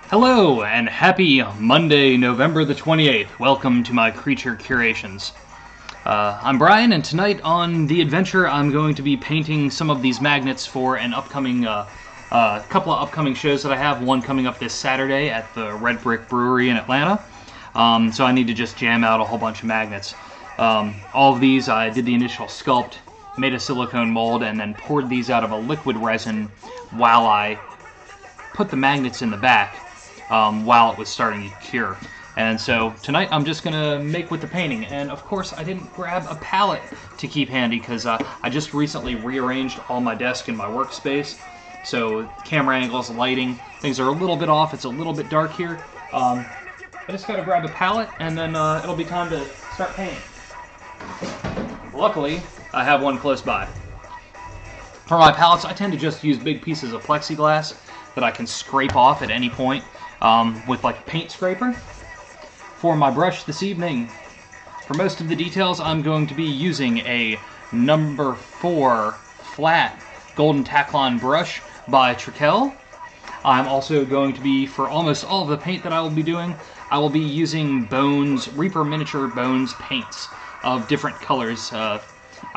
Hello, and happy Monday, November the 28th. Welcome to my Creature Curations. I'm Brian, and tonight on The Adventure, I'm going to be painting some of these magnets for an upcoming, couple of upcoming shows that I have. One coming up this Saturday at the Red Brick Brewery in Atlanta. So I need to just jam out a whole bunch of magnets. All of these, I did the initial sculpt, made a silicone mold, and then poured these out of a liquid resin while I put the magnets in the back. While it was starting to cure. And so tonight I'm just going to make with the painting. And of course I didn't grab a palette to keep handy because I just recently rearranged all my desk in my workspace. So camera angles, lighting, things are a little bit off. It's a little bit dark here. I just got to grab a palette and then it'll be time to start painting. Luckily, I have one close by. For my palettes, I tend to just use big pieces of plexiglass that I can scrape off at any point. With like a paint scraper. For my brush this evening, for most of the details, I'm going to be using a number 4 flat golden Taklon brush by Trekell. I'm also going to be, for almost all of the paint that I will be doing, I will be using Bones, Reaper Miniature Bones paints of different colors. I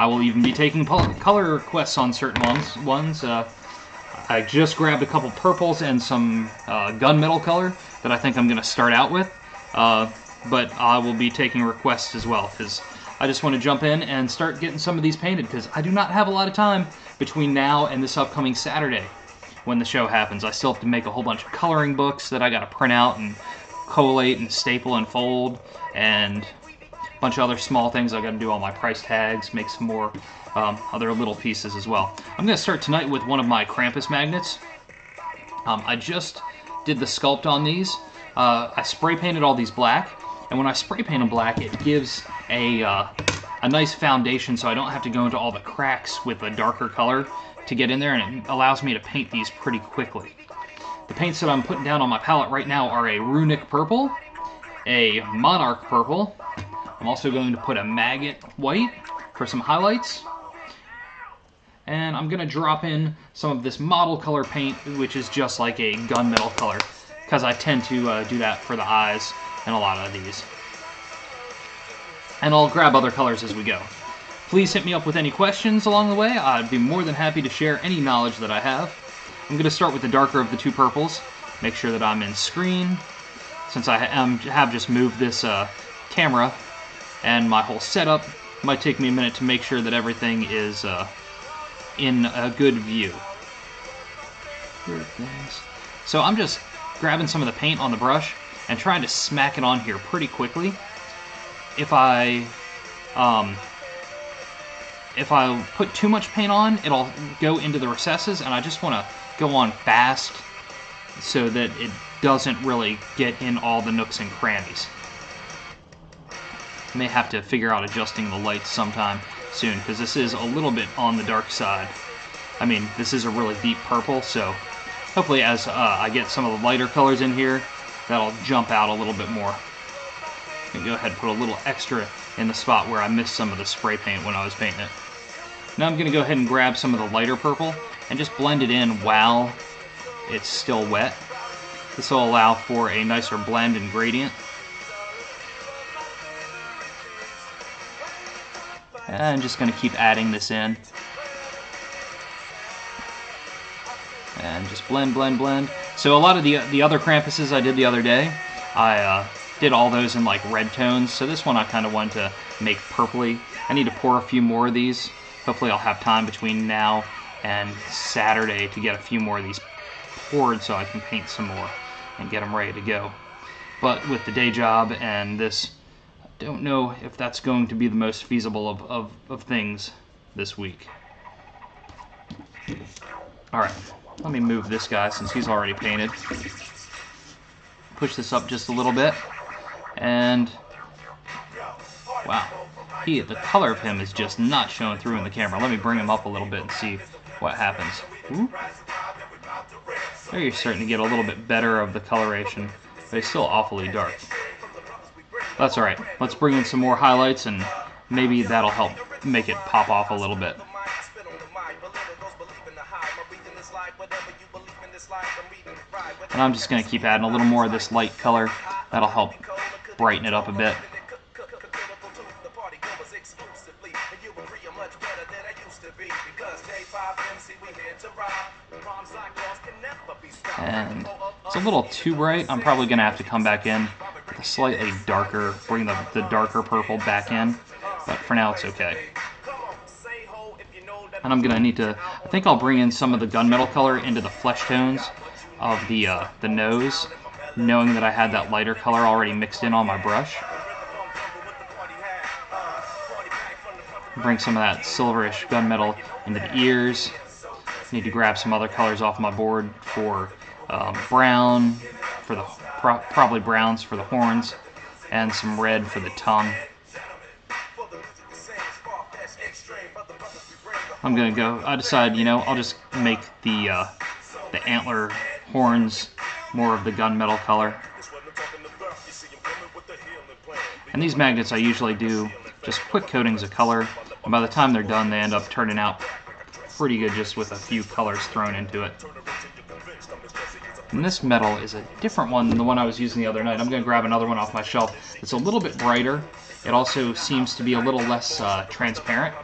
will even be taking color requests on certain ones. I just grabbed a couple purples and some gunmetal color that I think I'm going to start out with, but I will be taking requests as well, because I just want to jump in and start getting some of these painted, because I do not have a lot of time between now and this upcoming Saturday when the show happens. I still have to make a whole bunch of coloring books that I got to print out and collate and staple and fold, and a bunch of other small things. I got to do all my price tags, make some more other little pieces as well. I'm going to start tonight with one of my Krampus magnets. I just did the sculpt on these. I spray painted all these black, and when I spray paint them black, it gives a nice foundation so I don't have to go into all the cracks with a darker color to get in there, and it allows me to paint these pretty quickly. The paints that I'm putting down on my palette right now are a Runic Purple, a Monarch Purple. I'm also going to put a Maggot White for some highlights. And I'm going to drop in some of this model color paint, which is just like a gunmetal color, because I tend to do that for the eyes in a lot of these. And I'll grab other colors as we go. Please hit me up with any questions along the way. I'd be more than happy to share any knowledge that I have. I'm going to start with the darker of the two purples, make sure that I'm in screen, since I have just moved this camera, and my whole setup might take me a minute to make sure that everything is in a good view. So I'm just grabbing some of the paint on the brush and trying to smack it on here pretty quickly. If I put too much paint on, it'll go into the recesses, and I just want to go on fast so that it doesn't really get in all the nooks and crannies. May have to figure out adjusting the lights sometime soon, because this is a little bit on the dark side. I mean, this is a really deep purple, so hopefully as I get some of the lighter colors in here, that'll jump out a little bit more. And go ahead and put a little extra in the spot where I missed some of the spray paint when I was painting it. Now I'm going to go ahead and grab some of the lighter purple and just blend it in while it's still wet. This will allow for a nicer blend and gradient. And I'm just going to keep adding this in. And just blend, blend, blend. So a lot of the other Krampuses I did the other day, I did all those in like red tones. So this one I kind of wanted to make purpley. I need to pour a few more of these. Hopefully I'll have time between now and Saturday to get a few more of these poured so I can paint some more and get them ready to go. But with the day job and this, don't know if that's going to be the most feasible of things this week. Alright, let me move this guy since he's already painted. Push this up just a little bit, and wow, the color of him is just not showing through in the camera. Let me bring him up a little bit and see what happens. Ooh. There you're starting to get a little bit better of the coloration, but it's still awfully dark. That's alright. Let's bring in some more highlights, and maybe that'll help make it pop off a little bit. And I'm just going to keep adding a little more of this light color. That'll help brighten it up a bit. And it's a little too bright. I'm probably going to have to come back in with a slightly darker, bring the darker purple back in. But for now, it's okay. And I'm going to need to, I think I'll bring in some of the gunmetal color into the flesh tones of the nose, knowing that I had that lighter color already mixed in on my brush. Bring some of that silverish gunmetal into the ears. Need to grab some other colors off my board for brown, for the probably browns for the horns, and some red for the tongue. I'm gonna go. I decided, you know, I'll just make the antler horns more of the gunmetal color. And these magnets I usually do just quick coatings of color, and by the time they're done, they end up turning out pretty good just with a few colors thrown into it. And this metal is a different one than the one I was using the other night. I'm going to grab another one off my shelf. It's a little bit brighter. It also seems to be a little less transparent.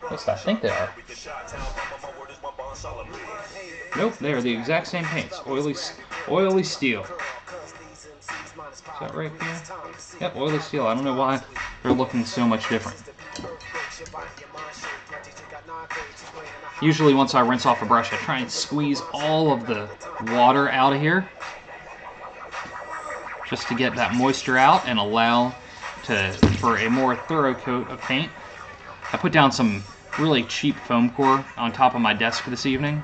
At least I think they are. Nope, they are the exact same paints. Oily steel. Is that right here? Yep, oily steel. I don't know why they're looking so much different. Usually once I rinse off a brush, I try and squeeze all of the water out of here just to get that moisture out and allow for a more thorough coat of paint. I put down some really cheap foam core on top of my desk this evening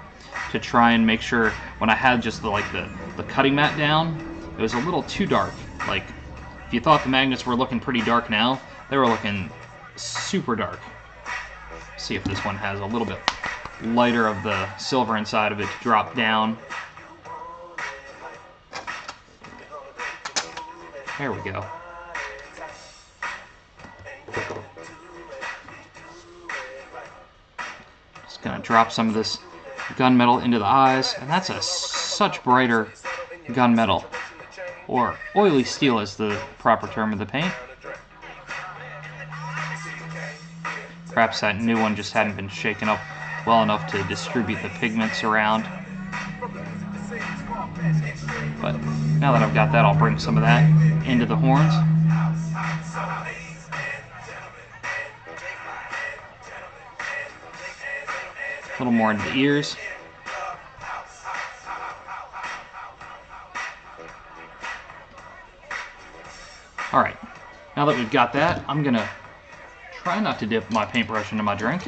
to try and make sure when I had just the cutting mat down, it was a little too dark. Like, if you thought the magnets were looking pretty dark now, they were looking super dark. See if this one has a little bit lighter of the silver inside of it to drop down. There we go. Just gonna drop some of this gunmetal into the eyes, and that's such brighter gunmetal, or oily steel is the proper term of the paint. Perhaps that new one just hadn't been shaken up well enough to distribute the pigments around. But now that I've got that, I'll bring some of that into the horns. A little more into the ears. Alright, now that we've got that, I'm going to try not to dip my paintbrush into my drink.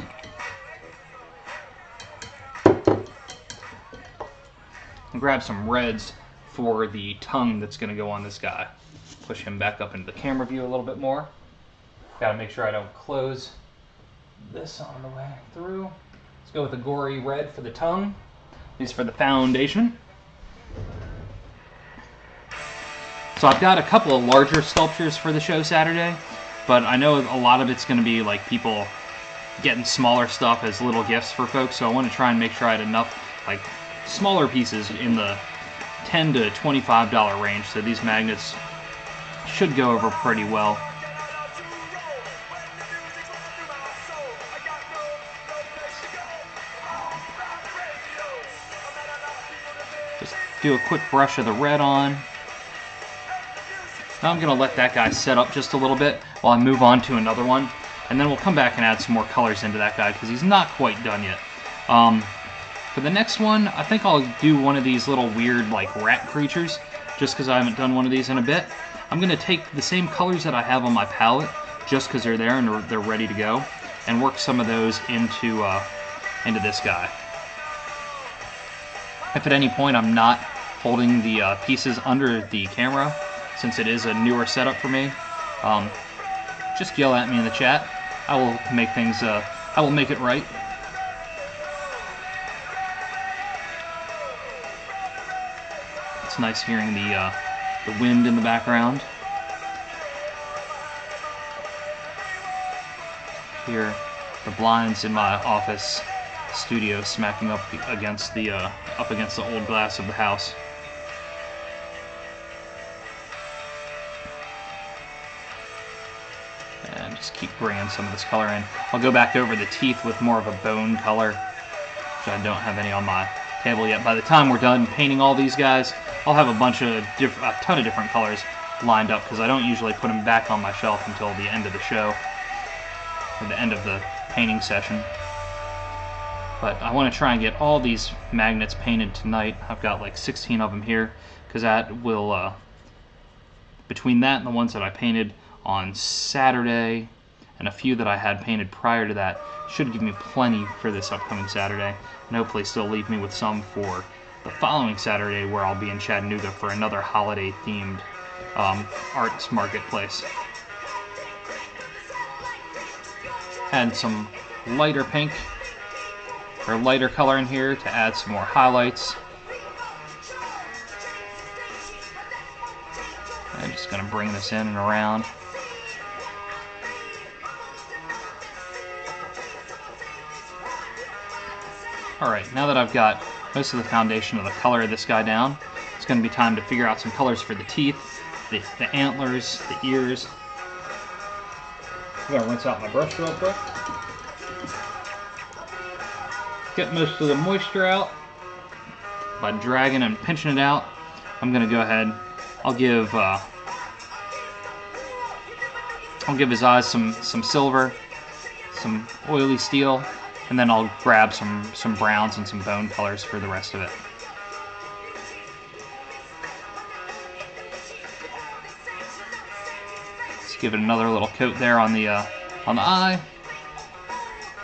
And grab some reds for the tongue that's going to go on this guy. Push him back up into the camera view a little bit more. Got to make sure I don't close this on the way through. Let's go with the gory red for the tongue. These for the foundation. So I've got a couple of larger sculptures for the show Saturday, but I know a lot of it's going to be like people getting smaller stuff as little gifts for folks, so I want to try and make sure I had enough like smaller pieces in the $10 to $25 range, so these magnets should go over pretty well. Just do a quick brush of the red on. Now I'm going to let that guy set up just a little bit while I move on to another one, and then we'll come back and add some more colors into that guy because he's not quite done yet. For the next one, I think I'll do one of these little weird like rat creatures, just because I haven't done one of these in a bit. I'm going to take the same colors that I have on my palette, just because they're there and they're ready to go, and work some of those into this guy. If at any point I'm not holding the pieces under the camera, since it is a newer setup for me, just yell at me in the chat. I will make things. I will make it right. It's nice hearing the wind in the background. Here, the blinds in my office studio smacking up against the old glass of the house. And just keep bringing some of this color in. I'll go back over the teeth with more of a bone color, which I don't have any on my table yet. By the time we're done painting all these guys, I'll have a ton of different colors lined up, because I don't usually put them back on my shelf until the end of the show, or the end of the painting session. But I want to try and get all these magnets painted tonight. I've got like 16 of them here, because that will, between that and the ones that I painted on Saturday, and a few that I had painted prior to that, should give me plenty for this upcoming Saturday, and hopefully still leave me with some for the following Saturday, where I'll be in Chattanooga for another holiday-themed arts marketplace. Add some lighter pink, or lighter color in here to add some more highlights. I'm just going to bring this in and around. Alright, now that I've got most of the foundation of the color of this guy down, it's going to be time to figure out some colors for the teeth, the antlers, the ears. I'm going to rinse out my brush real quick. Get most of the moisture out by dragging and pinching it out. I'm going to go ahead, I'll give his eyes some silver, some oily steel, and then I'll grab some browns and some bone colors for the rest of it. Let's give it another little coat there on the eye,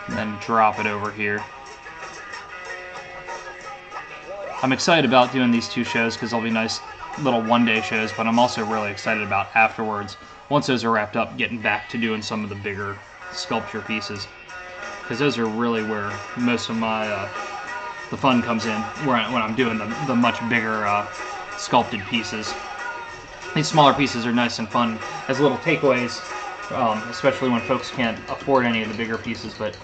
and then drop it over here. I'm excited about doing these two shows because they'll be nice little one-day shows, but I'm also really excited about afterwards, once those are wrapped up, getting back to doing some of the bigger sculpture pieces, because those are really where most of my the fun comes in, when I'm doing the much bigger sculpted pieces. These smaller pieces are nice and fun as little takeaways, especially when folks can't afford any of the bigger pieces, but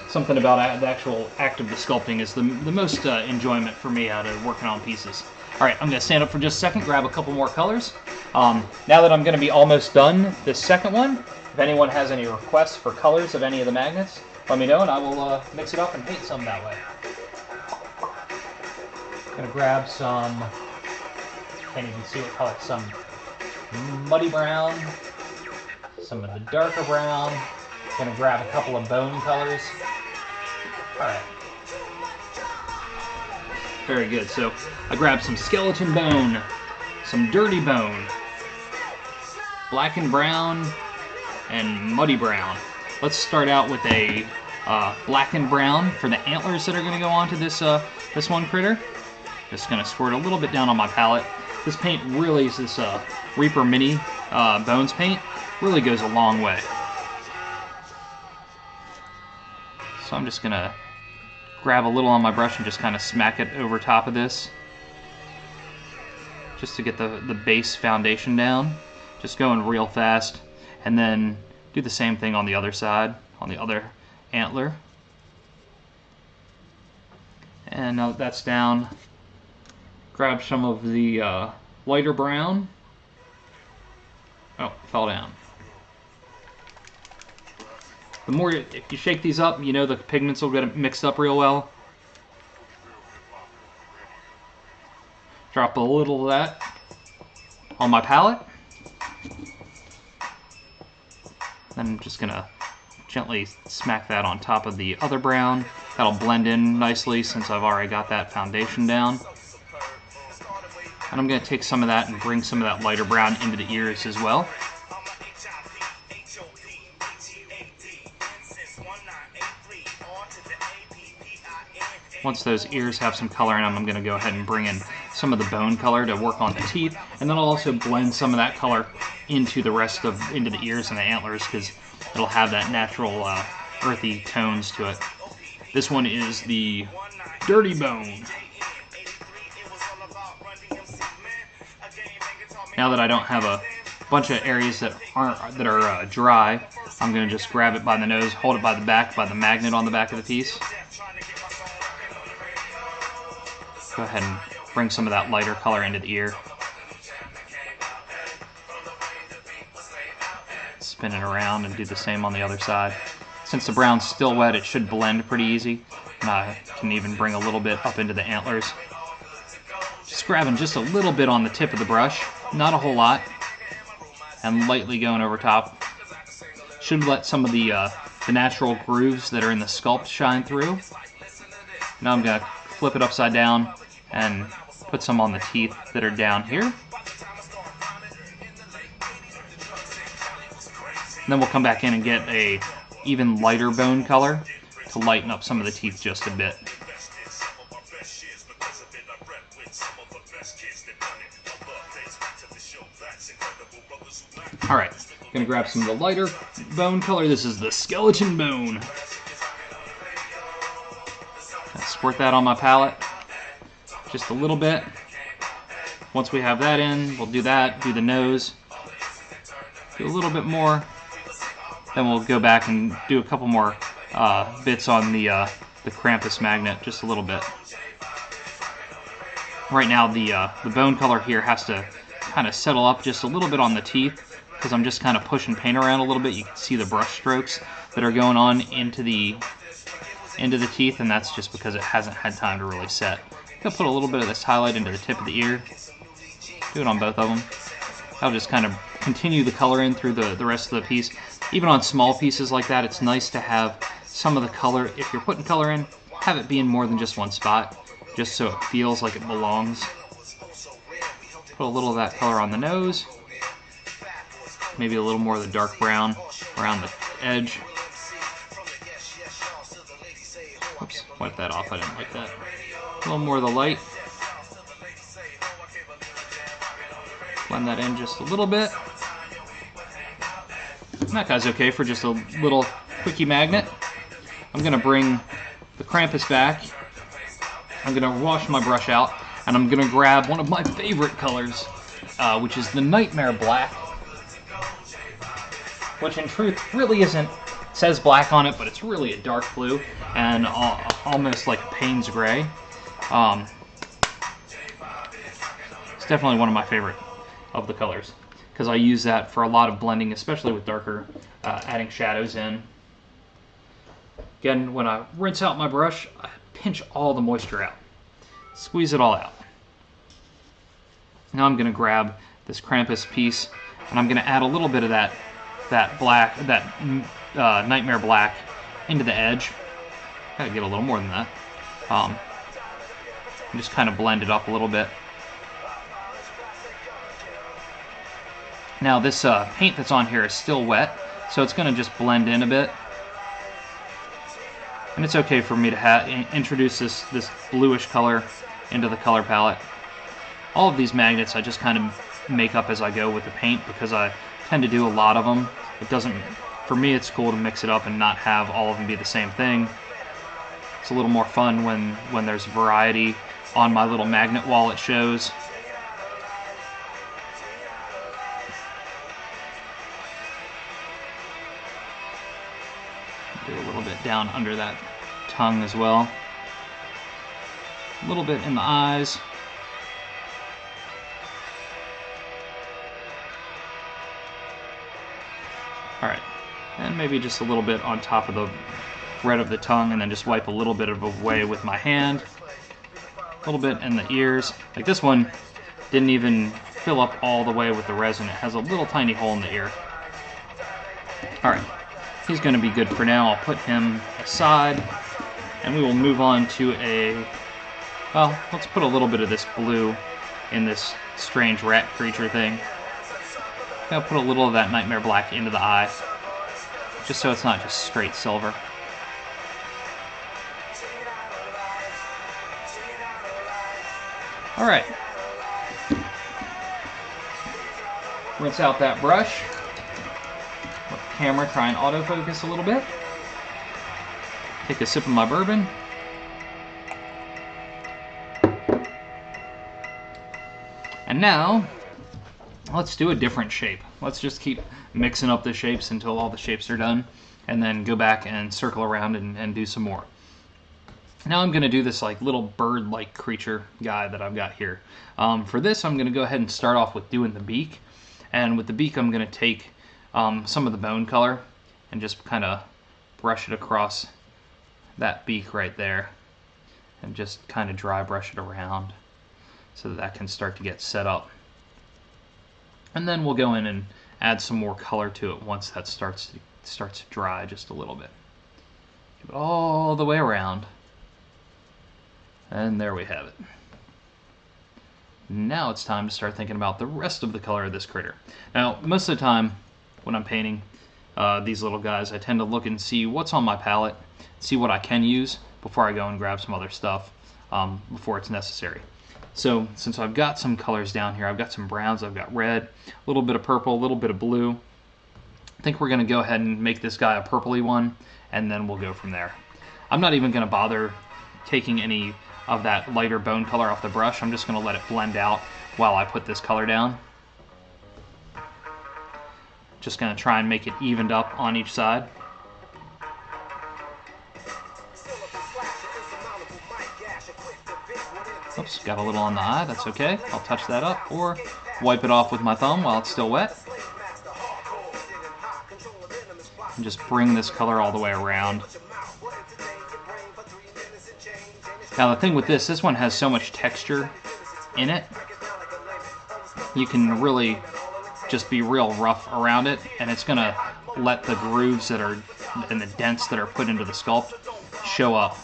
something about the actual act of the sculpting is the most enjoyment for me out of working on pieces. Alright, I'm going to stand up for just a second, grab a couple more colors. Now that I'm going to be almost done this second one, if anyone has any requests for colors of any of the magnets, let me know and I will mix it up and paint some that way. I'm going to grab some, can't even see what color, some muddy brown, some of the darker brown. I'm going to grab a couple of bone colors. Alright. Very good. So I grabbed some skeleton bone, some dirty bone, black and brown, and muddy brown. Let's start out with a black and brown for the antlers that are going to go onto this one critter. Just going to squirt a little bit down on my palette. This paint really is this Reaper Mini Bones paint. Really goes a long way. So I'm just going to grab a little on my brush and just kind of smack it over top of this, just to get the base foundation down. Just going real fast, and then do the same thing on the other side, on the other antler. And now that that's down, grab some of the lighter brown. Oh, it fell down. The more, if you shake these up, you know the pigments will get mixed up real well. Drop a little of that on my palette. Then I'm just gonna gently smack that on top of the other brown. That'll blend in nicely since I've already got that foundation down. And I'm gonna take some of that and bring some of that lighter brown into the ears as well. Once those ears have some color in them, I'm going to go ahead and bring in some of the bone color to work on the teeth, and then I'll also blend some of that color into the ears and the antlers, because it'll have that natural earthy tones to it. This one is the Dirty Bone. Now that I don't have a bunch of areas that are dry, I'm going to just grab it by the nose, hold it by the back, by the magnet on the back of the piece. Go ahead and bring some of that lighter color into the ear. Spin it around and do the same on the other side. Since the brown's still wet, it should blend pretty easy. And I can even bring a little bit up into the antlers. Just grabbing just a little bit on the tip of the brush, not a whole lot, and lightly going over top. Should let some of the natural grooves that are in the sculpt shine through. Now I'm going to flip it upside down and put some on the teeth that are down here. And then we'll come back in and get a even lighter bone color to lighten up some of the teeth just a bit. Alright, gonna grab some of the lighter bone color. This is the skeleton bone. Squirt that on my palette just a little bit. Once we have that in, we'll do that, do the nose, do a little bit more. Then we'll go back and do a couple more bits on the Krampus magnet, just a little bit. Right now the bone color here has to kind of settle up just a little bit on the teeth, because I'm just kind of pushing paint around a little bit. You can see the brush strokes that are going on into the teeth, and that's just because it hasn't had time to really set. I'm gonna put a little bit of this highlight into the tip of the ear. Do it on both of them. That'll just kind of continue the color in through the rest of the piece. Even on small pieces like that, it's nice to have some of the color, if you're putting color in, have it be in more than just one spot, just so it feels like it belongs. Put a little of that color on the nose. Maybe a little more of the dark brown around the edge. Oops, wipe that off, I didn't like that. A little more of the light. Blend that in just a little bit. And that guy's okay for just a little quickie magnet. I'm going to bring the Krampus back. I'm going to wash my brush out, and I'm going to grab one of my favorite colors, which is the Nightmare Black. Which in truth really isn't, it says black on it, but it's really a dark blue and almost like a Payne's Gray. It's definitely one of my favorite of the colors, because I use that for a lot of blending, especially with darker, adding shadows in. Again, when I rinse out my brush, I pinch all the moisture out. Squeeze it all out. Now I'm going to grab this Krampus piece, and I'm going to add a little bit of that Nightmare Black into the edge. Gotta get a little more than that. And just kind of blend it up a little bit. Now this paint that's on here is still wet, so it's going to just blend in a bit. And it's okay for me to introduce this bluish color into the color palette. All of these magnets I just kind of make up as I go with the paint, because I tend to do a lot of them. It doesn't, for me it's cool to mix it up and not have all of them be the same thing. It's a little more fun when there's variety on my little magnet wall it shows. Do a little bit down under that tongue as well. A little bit in the eyes. Alright, and maybe just a little bit on top of the red of the tongue, and then just wipe a little bit of away with my hand. A little bit in the ears. Like this one didn't even fill up all the way with the resin. It has a little tiny hole in the ear. Alright, he's going to be good for now. I'll put him aside, and we will move on to well, let's put a little bit of this blue in this strange rat creature thing. I'll put a little of that Nightmare Black into the eye, just so it's not just straight silver. Alright. Rinse out that brush. Let the camera try and autofocus a little bit. Take a sip of my bourbon. And now, let's do a different shape. let's just keep mixing up the shapes until all the shapes are done, and then go back and circle around and do some more. Now I'm going to do this like little bird-like creature guy that I've got here. For this, I'm going to go ahead and start off with doing the beak. And with the beak, I'm going to take some of the bone color and just kind of brush it across that beak right there. And just kind of dry brush it around so that that can start to get set up. And then we'll go in and add some more color to it once that starts to dry just a little bit. Give it all the way around. And there we have it. Now it's time to start thinking about the rest of the color of this critter. Now, most of the time when I'm painting these little guys, I tend to look and see what's on my palette, see what I can use before I go and grab some other stuff before it's necessary. So since I've got some colors down here, I've got some browns, I've got red, a little bit of purple, a little bit of blue. I think we're going to go ahead and make this guy a purpley one, and then we'll go from there. I'm not even going to bother taking any of that lighter bone color off the brush. I'm just going to let it blend out while I put this color down. Just going to try and make it evened up on each side. Oops, got a little on the eye, that's okay. I'll touch that up or wipe it off with my thumb while it's still wet. And just bring this color all the way around. Now the thing with this one has so much texture in it, you can really just be real rough around it, and it's going to let the grooves that are and the dents that are put into the sculpt show up.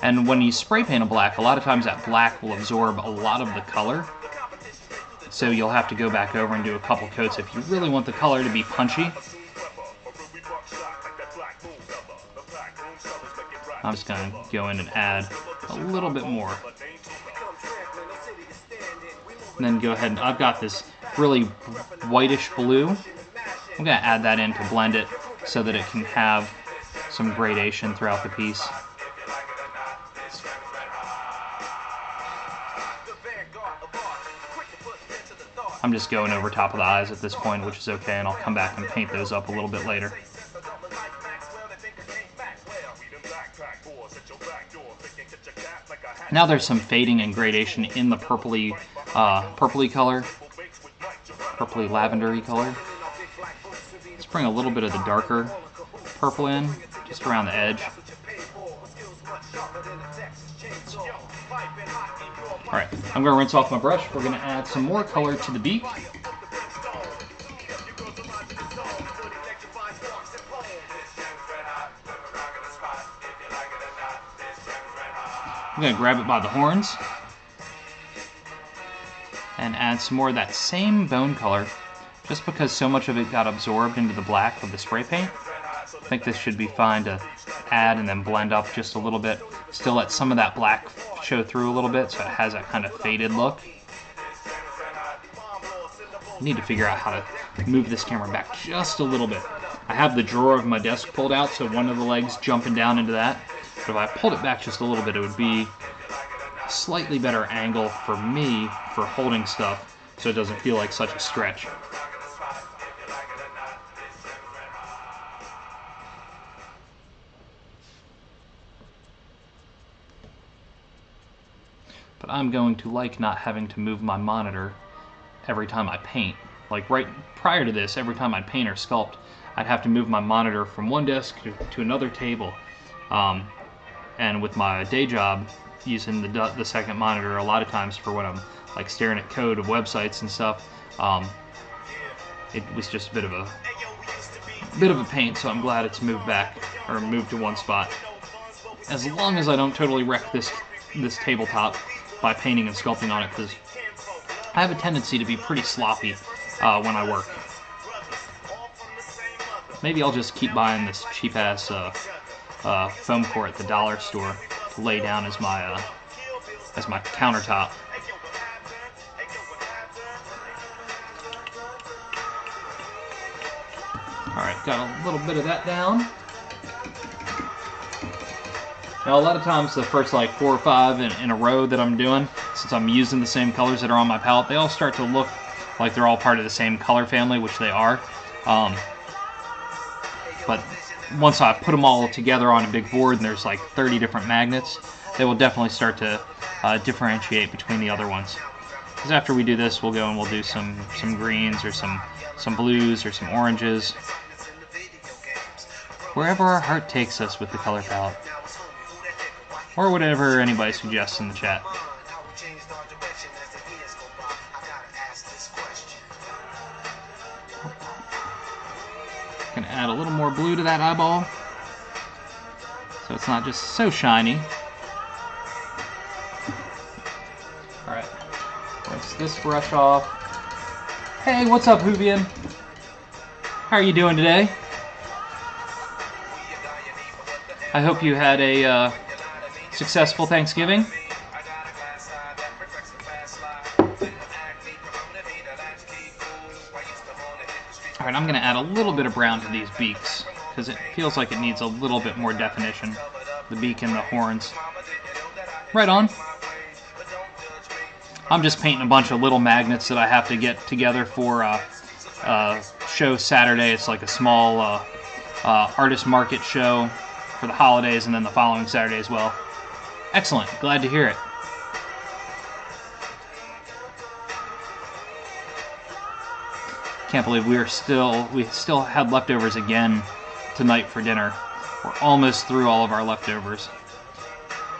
And when you spray paint a black, a lot of times that black will absorb a lot of the color. So you'll have to go back over and do a couple coats if you really want the color to be punchy. I'm just going to go in and add a little bit more. And then go ahead and I've got this really whitish blue. I'm going to add that in to blend it so that it can have some gradation throughout the piece. I'm just going over top of the eyes at this point, which is okay, and I'll come back and paint those up a little bit later. Now there's some fading and gradation in the purpley color, purpley lavendery color. Let's bring a little bit of the darker purple in, just around the edge. Alright, I'm going to rinse off my brush. We're going to add some more color to the beak. I'm going to grab it by the horns and add some more of that same bone color, just because so much of it got absorbed into the black of the spray paint. I think this should be fine to add and then blend up just a little bit. Still let some of that black show through a little bit so it has that kind of faded look. I need to figure out how to move this camera back just a little bit. I have the drawer of my desk pulled out, so one of the legs jumping down into that. But if I pulled it back just a little bit, it would be a slightly better angle for me for holding stuff so it doesn't feel like such a stretch. But I'm going to like not having to move my monitor every time I paint. Like right prior to this, every time I'd paint or sculpt, I'd have to move my monitor from one desk to another table. And with my day job, using the second monitor a lot of times for when I'm like staring at code of websites and stuff, it was just a bit of a pain. So I'm glad it's moved back or moved to one spot. As long as I don't totally wreck this tabletop by painting and sculpting on it, because I have a tendency to be pretty sloppy when I work. Maybe I'll just keep buying this cheap-ass foam core at the dollar store to lay down as my countertop. Alright, got a little bit of that down. Now, a lot of times the first like 4 or 5 in a row that I'm doing, since I'm using the same colors that are on my palette, they all start to look like they're all part of the same color family, which they are. But once I put them all together on a big board and there's like 30 different magnets, they will definitely start to differentiate between the other ones. Because after we do this, we'll go and we'll do some greens or some blues or some oranges. Wherever our heart takes us with the color palette. Or whatever anybody suggests in the chat. Gonna add a little more blue to that eyeball, so it's not just so shiny. Alright, rinse this brush off. Hey, what's up, Huvian? How are you doing today? I hope you had a successful Thanksgiving. Alright, I'm going to add a little bit of brown to these beaks, because it feels like it needs a little bit more definition, the beak and the horns. Right on. I'm just painting a bunch of little magnets that I have to get together for show Saturday. It's like a small artist market show for the holidays, and then the following Saturday as well. Excellent. Glad to hear it. Can't believe we still had leftovers again tonight for dinner. We're almost through all of our leftovers,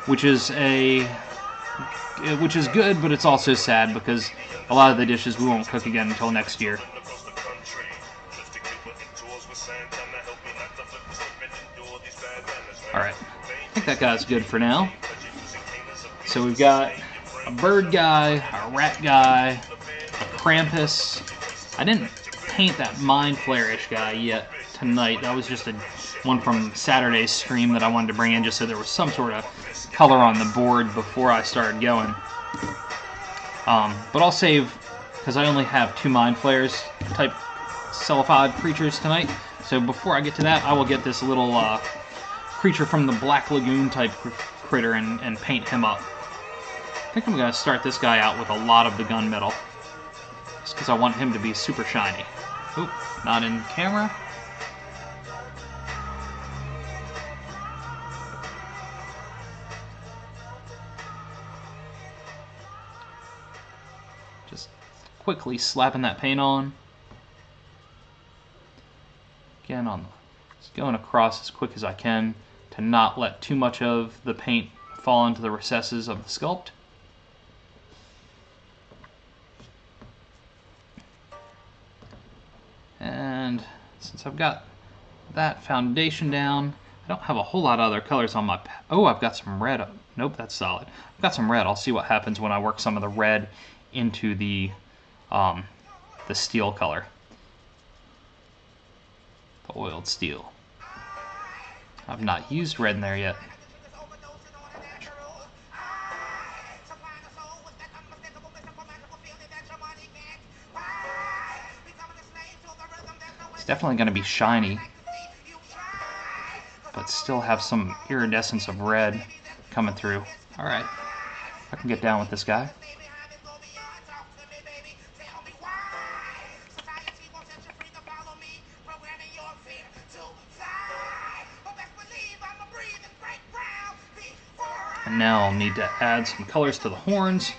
which is good, but it's also sad because a lot of the dishes we won't cook again until next year. Alright, I think that guy's good for now. So we've got a bird guy, a rat guy, a Krampus. I didn't paint that Mind Flare-ish guy yet tonight. That was just one from Saturday's stream that I wanted to bring in just so there was some sort of color on the board before I started going. But I'll save, because I only have 2 Mind Flares type Cephalid creatures tonight. So before I get to that, I will get this little creature from the Black Lagoon type critter and paint him up. I think I'm going to start this guy out with a lot of the gunmetal, just because I want him to be super shiny. Oop, not in camera. Just quickly slapping that paint on. Again, just going across as quick as I can to not let too much of the paint fall into the recesses of the sculpt. And since I've got that foundation down, I don't have a whole lot of other colors on my... Oh, I've got some red. Nope, that's solid. I've got some red. I'll see what happens when I work some of the red into the steel color. The oiled steel. I've not used red in there yet. Definitely going to be shiny, but still have some iridescence of red coming through. Alright, I can get down with this guy. And now I'll need to add some colors to the horns.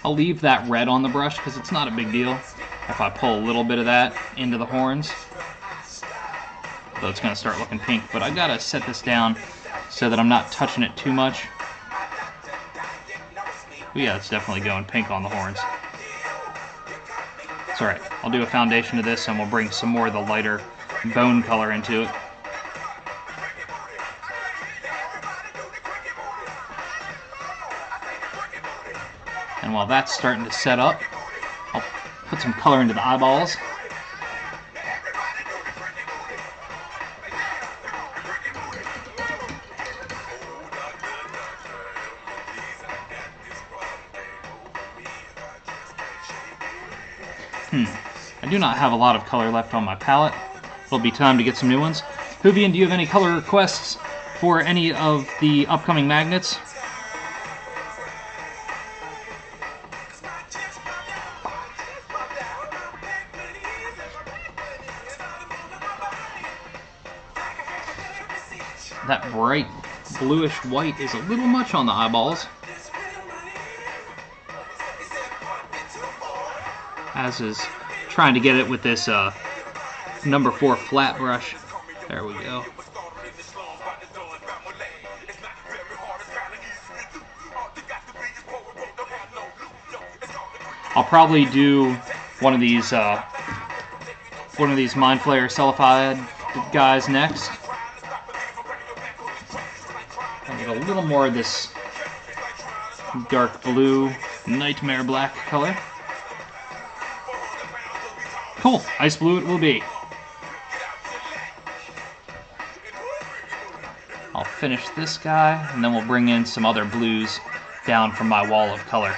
I'll leave that red on the brush because it's not a big deal if I pull a little bit of that into the horns. Though it's going to start looking pink, but I got to set this down so that I'm not touching it too much. But yeah, it's definitely going pink on the horns. It's alright. I'll do a foundation of this and we'll bring some more of the lighter bone color into it. And while that's starting to set up, I'll put some color into the eyeballs. I do not have a lot of color left on my palette. It'll be time to get some new ones. Huvian, do you have any color requests for any of the upcoming magnets? that bright bluish white is a little much on the eyeballs. As is trying to get it with this number 4 flat brush. There we go. I'll probably do one of these Mind Flayer Celified guys next. I'll get a little more of this dark blue Nightmare Black color. Cool, ice blue it will be. I'll finish this guy, and then we'll bring in some other blues down from my wall of color.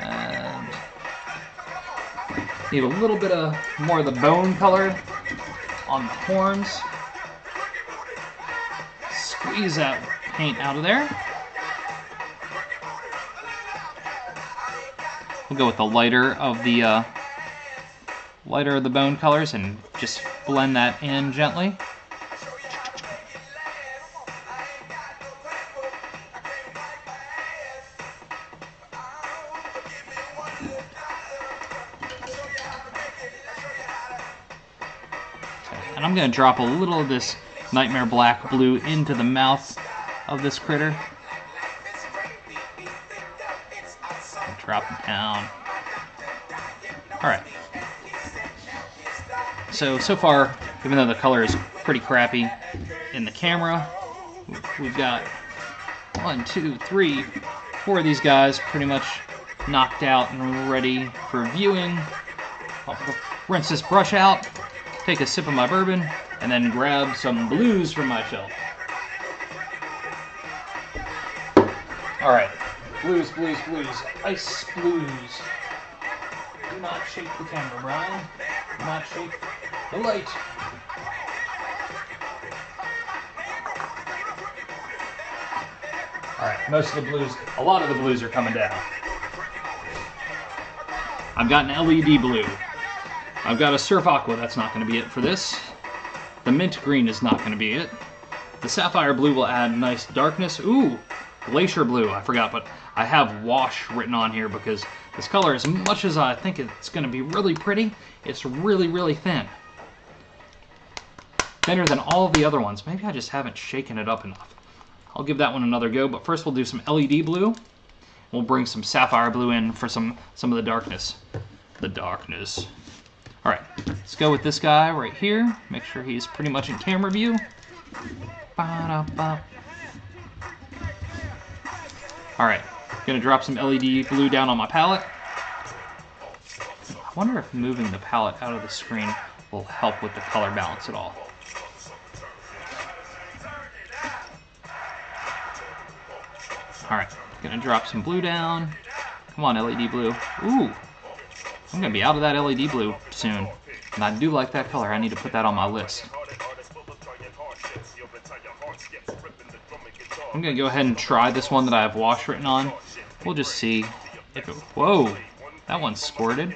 And need a little bit of more of the bone color on the horns. Squeeze that paint out of there. We'll go with the lighter of the bone colors and just blend that in gently. And I'm going to drop a little of this Nightmare Black blue into the mouth of this critter. Drop it down. Alright. So far, even though the color is pretty crappy in the camera, we've got 1, 2, 3, 4 of these guys pretty much knocked out and ready for viewing. I'll rinse this brush out, take a sip of my bourbon, and then grab some blues from my shelf. Alright. Blues, blues, blues. Ice blues. Do not shake the camera, Brian. Do not shake the light. Alright, most of the blues, a lot of the blues are coming down. I've got an LED blue. I've got a Surf Aqua, that's not going to be it for this. The mint green is not going to be it. The sapphire blue will add nice darkness. Ooh, glacier blue, I forgot, but I have wash written on here because this color, as much as I think it's going to be really pretty, it's really, really thin. Thinner than all the other ones. Maybe I just haven't shaken it up enough. I'll give that one another go, but first we'll do some LED blue. We'll bring some sapphire blue in for some of the darkness. The darkness. Alright, let's go with this guy right here. Make sure he's pretty much in camera view. Ba-da-ba. Alright, gonna drop some LED blue down on my palette. I wonder if moving the palette out of the screen will help with the color balance at all. Alright, gonna drop some blue down. Come on, LED blue. Ooh, I'm gonna be out of that LED blue soon. And I do like that color. I need to put that on my list. I'm gonna go ahead and try this one that I have wash written on. We'll just see if it... Whoa, that one squirted.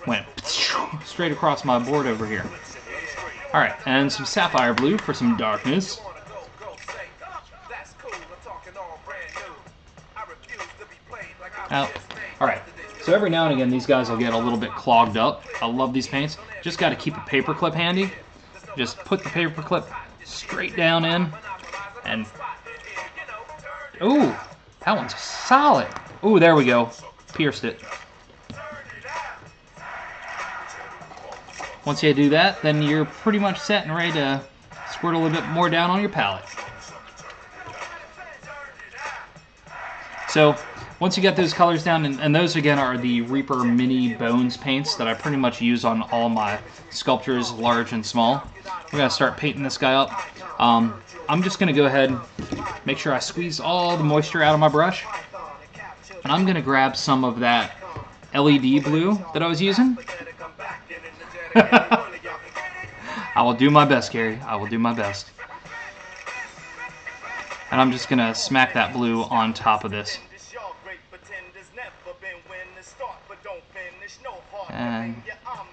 Went straight across my board over here. Alright, and some sapphire blue for some darkness. Out. Alright, so every now and again these guys will get a little bit clogged up. I love these paints. Just got to keep a paper clip handy. Just put the paper clip straight down in and... Ooh, that one's solid. Ooh, there we go. Pierced it. Once you do that, then you're pretty much set and ready to squirt a little bit more down on your palette. So, once you get those colors down, and those again are the Reaper Mini Bones paints that I pretty much use on all my sculptures, large and small. We're going to start painting this guy up. I'm just going to go ahead and make sure I squeeze all the moisture out of my brush. And I'm going to grab some of that LED blue that I was using. I will do my best, Gary. I will do my best. And I'm just going to smack that blue on top of this. And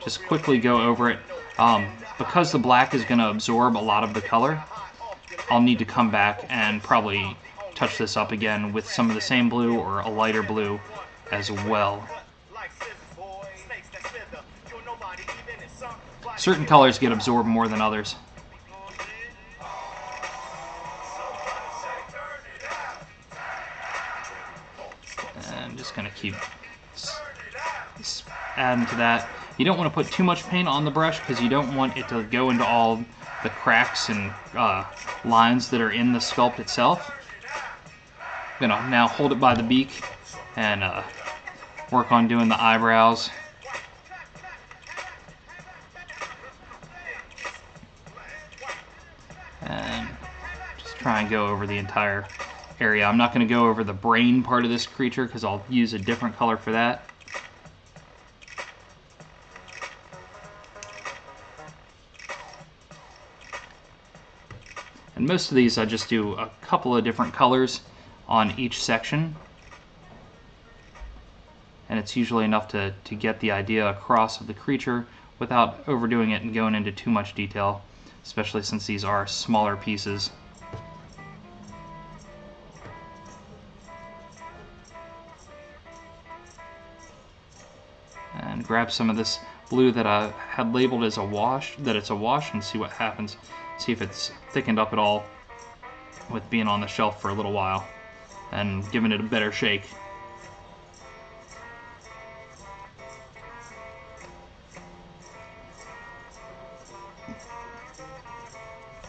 just quickly go over it. Because the black is going to absorb a lot of the color, I'll need to come back and probably touch this up again with some of the same blue or a lighter blue as well. Certain colors get absorbed more than others. And just going to keep adding to that. You don't want to put too much paint on the brush because you don't want it to go into all the cracks and lines that are in the sculpt itself. I'm going to now hold it by the beak and work on doing the eyebrows. And just try and go over the entire area. I'm not going to go over the brain part of this creature because I'll use a different color for that. And most of these I just do a couple of different colors on each section. And it's usually enough to get the idea across of the creature without overdoing it and going into too much detail, especially since these are smaller pieces. And grab some of this blue that I had labeled as a wash, and see what happens. See if it's thickened up at all with being on the shelf for a little while and giving it a better shake.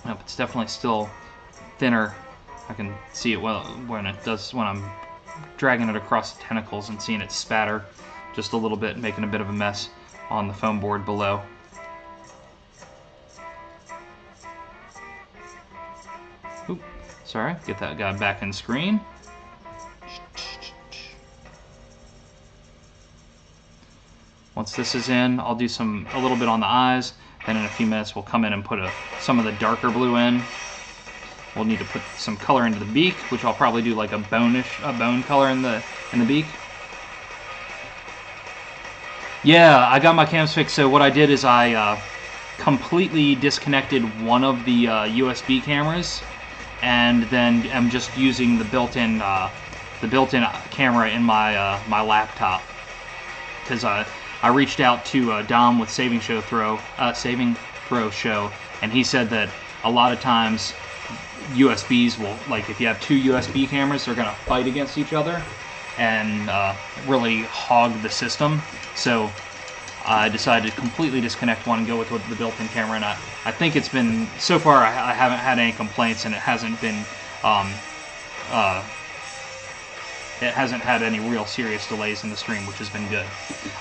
Nope, it's definitely still thinner. I can see it well when I'm dragging it across the tentacles and seeing it spatter just a little bit, making a bit of a mess on the foam board below. Oop, sorry, get that guy back in screen. Once this is in, I'll do a little bit on the eyes. Then in a few minutes, we'll come in and put some of the darker blue in. We'll need to put some color into the beak, which I'll probably do like a bone color in the beak. Yeah, I got my cams fixed. So what I did is I completely disconnected one of the USB cameras, and then I'm just using the built-in camera in my laptop, because I reached out to Dom with Saving Throw Show, and he said that a lot of times USBs will, like if you have two USB cameras, they're going to fight against each other and really hog the system. So I decided to completely disconnect one and go with the built-in camera, and I think it's been, so far I haven't had any complaints, and it hasn't been it hasn't had any real serious delays in the stream, which has been good.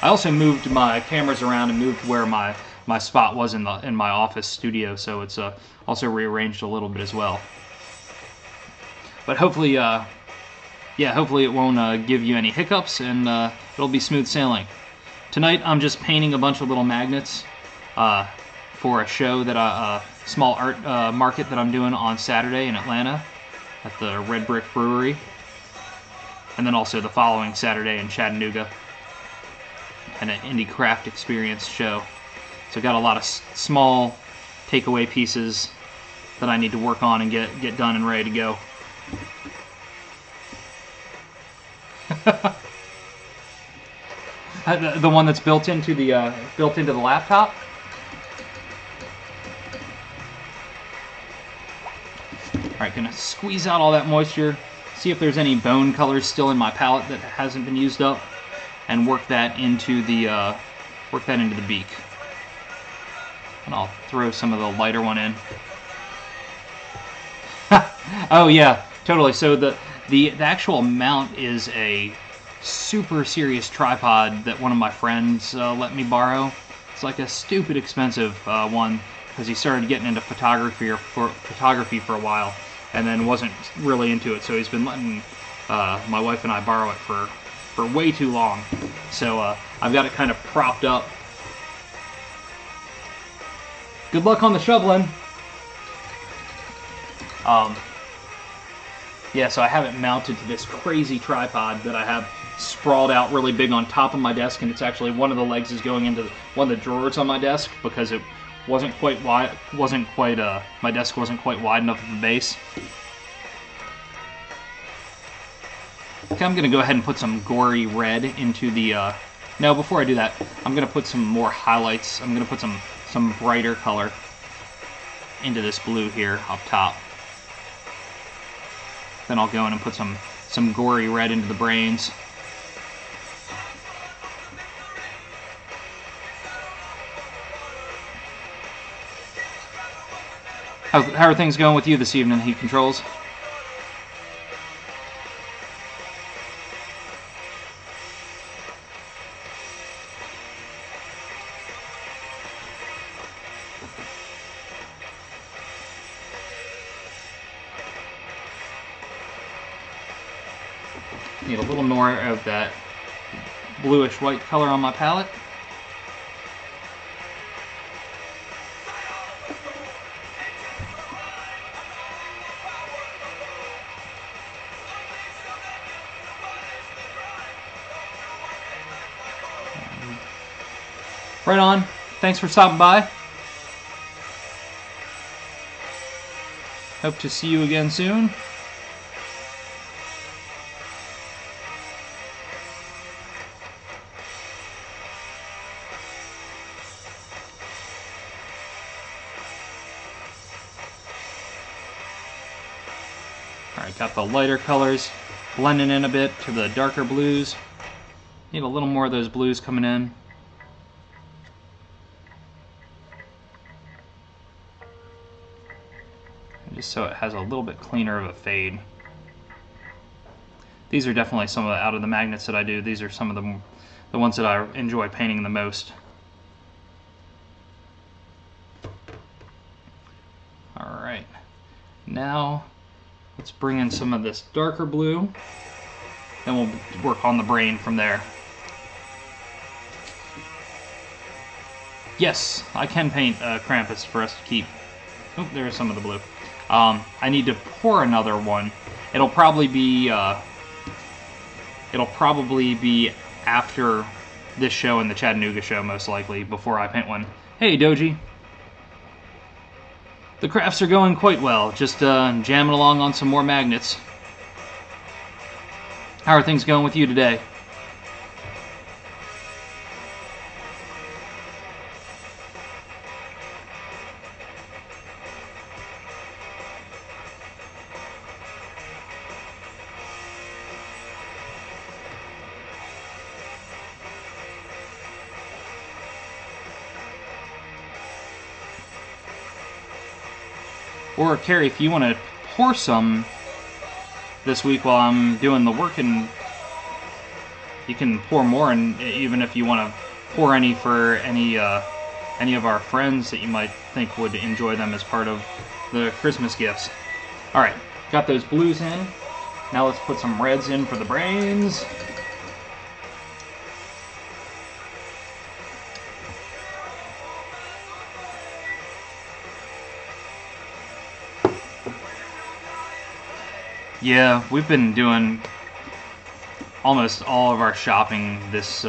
I also moved my cameras around and moved where my spot was in my office studio, so it's also rearranged a little bit as well. But hopefully, hopefully it won't give you any hiccups, and it'll be smooth sailing. Tonight I'm just painting a bunch of little magnets for a show that small art market that I'm doing on Saturday in Atlanta at the Red Brick Brewery, and then also the following Saturday in Chattanooga, and an indie craft experience show. So I've got a lot of small takeaway pieces that I need to work on and get done and ready to go. The one that's built into the laptop. All right, gonna squeeze out all that moisture, see if there's any bone colors still in my palette that hasn't been used up, and work that into the beak. And I'll throw some of the lighter one in. Oh yeah, totally. So the actual mount is a super serious tripod that one of my friends let me borrow. It's like a stupid expensive one, because he started getting into photography for a while, and then wasn't really into it. So he's been letting my wife and I borrow it for way too long. So I've got it kind of propped up. Good luck on the shoveling. Yeah, so I have it mounted to this crazy tripod that I have sprawled out really big on top of my desk, and it's actually one of the legs is going into one of the drawers on my desk because it wasn't quite wide. My desk wasn't quite wide enough of a base. Okay, I'm gonna go ahead and put some gory red into the. No, before I do that, I'm gonna put some more highlights. I'm gonna put some brighter color into this blue here up top. Then I'll go in and put some gory red into the brains. How are things going with you this evening, Heat Controls? Need a little more of that bluish white color on my palette. Right on. Thanks for stopping by. Hope to see you again soon. Alright, got the lighter colors blending in a bit to the darker blues. Need a little more of those blues coming in. Just so it has a little bit cleaner of a fade. These are definitely some of the, out of the magnets that I do, these are some of the ones that I enjoy painting the most. Alright, now let's bring in some of this darker blue, then we'll work on the brain from there. Yes, I can paint Krampus for us to keep. Oh, there's some of the blue. I need to pour another one. It'll probably be after this show and the Chattanooga show, most likely, before I paint one. Hey, Doji. The crafts are going quite well. Just jamming along on some more magnets. How are things going with you today? Or, Carrie, if you want to pour some this week while I'm doing the work, and you can pour more, and even if you want to pour any for any of our friends that you might think would enjoy them as part of the Christmas gifts. Alright, got those blues in. Now let's put some reds in for the brains. Yeah, we've been doing almost all of our shopping this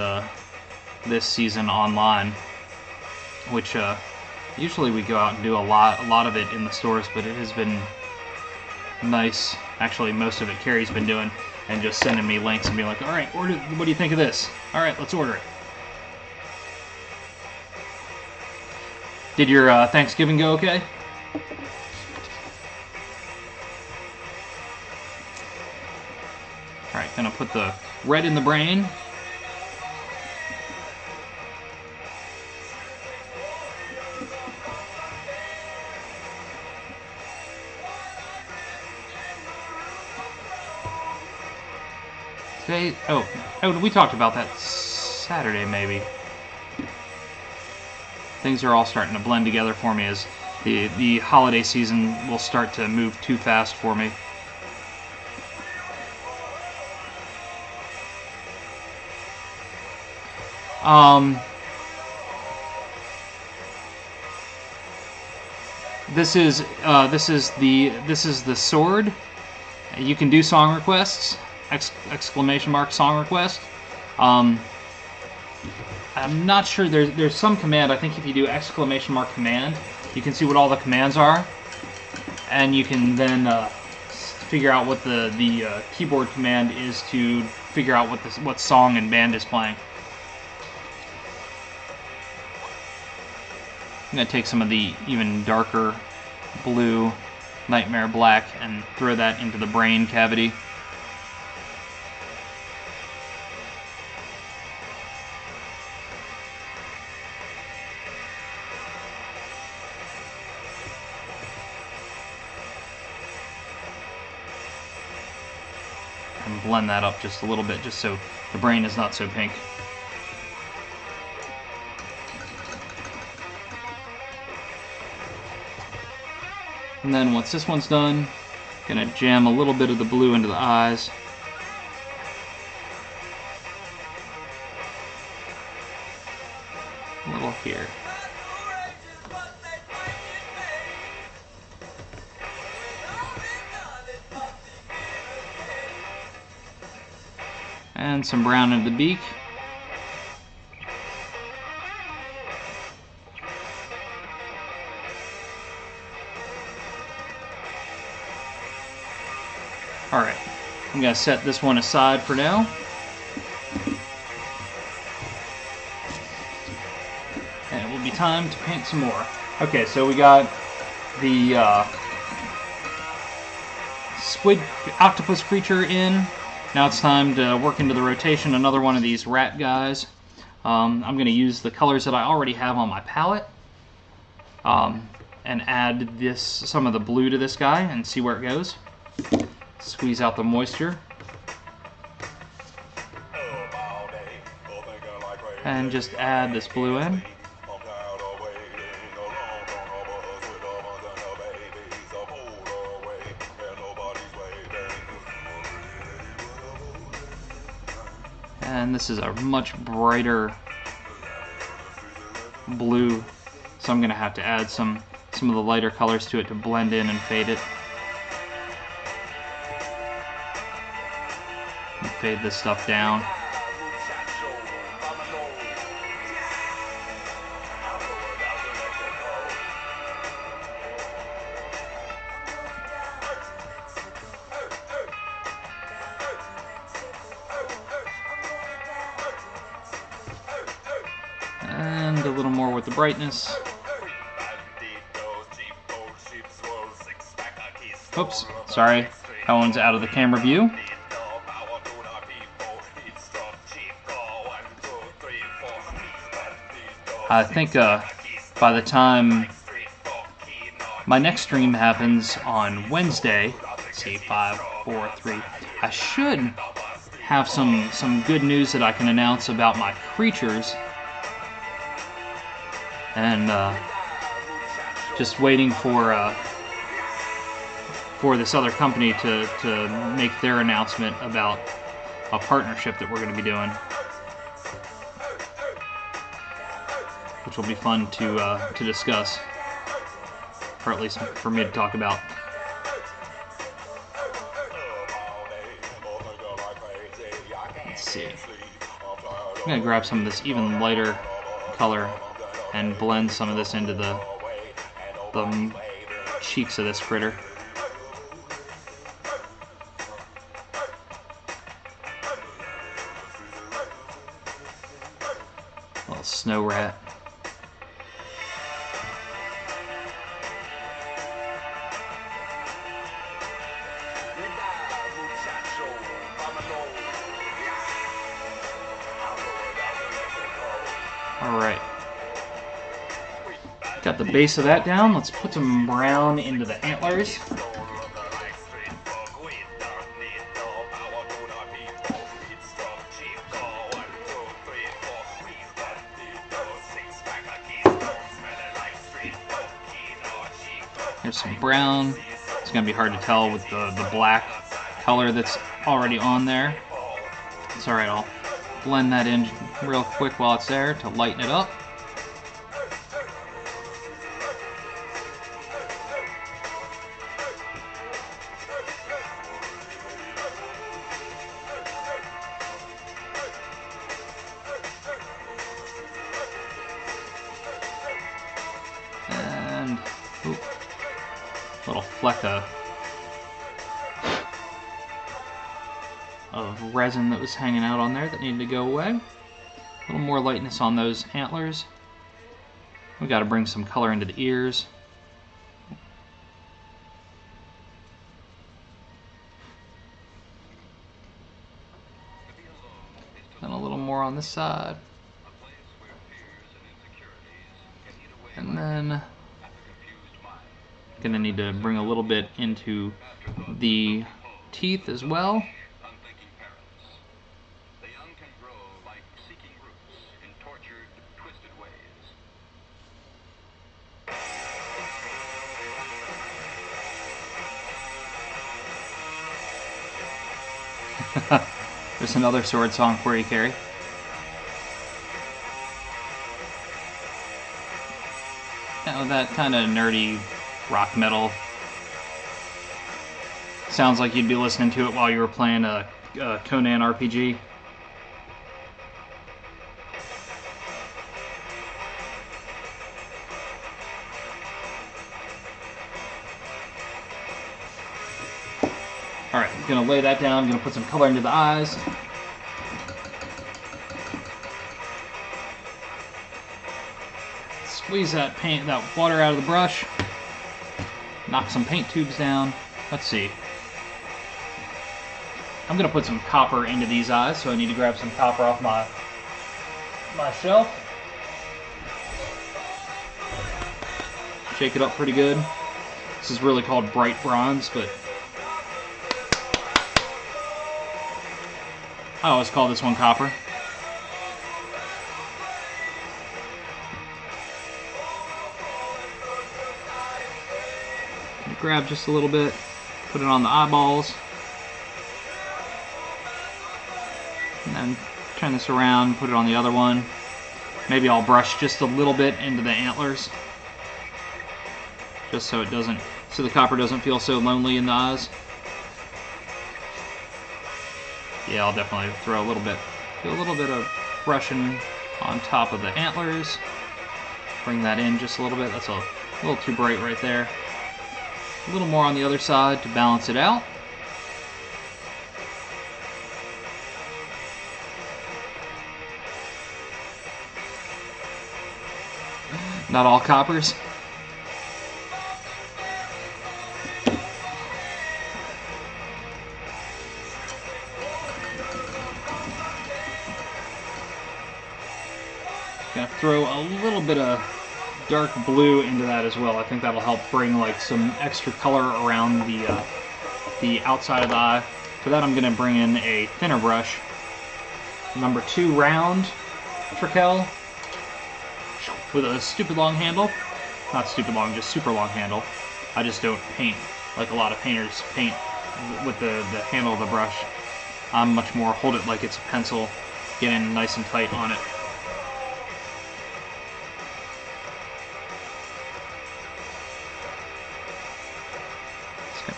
this season online, which usually we go out and do a lot of it in the stores, but it has been nice. Actually, most of it Carrie's been doing, and just sending me links and being like, all right, order. What do you think of this? All right, let's order it. Did your Thanksgiving go okay? Alright, gonna put the red in the brain. Today, oh, we talked about that Saturday maybe. Things are all starting to blend together for me as the holiday season will start to move too fast for me. This is the sword. You can do song requests. exclamation mark song request. I'm not sure, there's some command, I think if you do exclamation mark command, you can see what all the commands are, and you can then figure out what the keyboard command is to figure out what song and band is playing. I'm going to take some of the even darker blue Nightmare Black and throw that into the brain cavity. And blend that up just a little bit, just so the brain is not so pink. And then once this one's done, gonna jam a little bit of the blue into the eyes. A little here. And some brown into the beak. Alright, I'm going to set this one aside for now. And it will be time to paint some more. Okay, so we got the squid octopus creature in. Now it's time to work into the rotation another one of these rat guys. I'm going to use the colors that I already have on my palette and add some of the blue to this guy and see where it goes. Squeeze out the moisture. And just add this blue in. And this is a much brighter blue, so I'm going to have to add some of the lighter colors to it to blend in and fade it. And fade this stuff down. And a little more with the brightness. Oops, sorry, that one's out of the camera view. I think by the time my next stream happens on Wednesday, let's see, 5, 4, 3, I should have some good news that I can announce about my creatures. And just waiting for this other company to make their announcement about a partnership that we're going to be doing, which will be fun to discuss, or at least for me to talk about. Let's see. I'm going to grab some of this even lighter color and blend some of this into the cheeks of this critter. Little snow rat. All right. Got the base of that down. Let's put some brown into the antlers. There's some brown. It's going to be hard to tell with the black color that's already on there. It's alright, I'll blend that in real quick while it's there to lighten it up. reflect of resin that was hanging out on there that needed to go away. A little more lightness on those antlers. We got to bring some color into the ears. And a little more on this side. And then gonna need to bring a little bit into the teeth as well. There's another sword song for you, Carrie. Now that kind of nerdy rock metal sounds like you'd be listening to it while you were playing a Conan RPG. Alright, I'm going to lay that down. I'm going to put some color into the eyes. Squeeze that paint, that water out of the brush. Knock some paint tubes down. Let's see. I'm going to put some copper into these eyes, so I need to grab some copper off my shelf. Shake it up pretty good. This is really called bright bronze, but I always call this one copper. Grab just a little bit, put it on the eyeballs, and then turn this around, put it on the other one. Maybe I'll brush just a little bit into the antlers, just so the copper doesn't feel so lonely in the eyes. Yeah, I'll definitely throw a little bit, do a little bit of brushing on top of the antlers. Bring that in just a little bit. That's a little too bright right there. A little more on the other side to balance it out. Not all coppers. Gonna throw a little bit of dark blue into that as well. I think that'll help bring like some extra color around the outside of the eye. For that, I'm going to bring in a thinner brush, number 2 round Trekell with a stupid long handle. Not stupid long, just super long handle. I just don't paint like a lot of painters paint with the handle of the brush. I'm much more hold it like it's a pencil, get in nice and tight on it.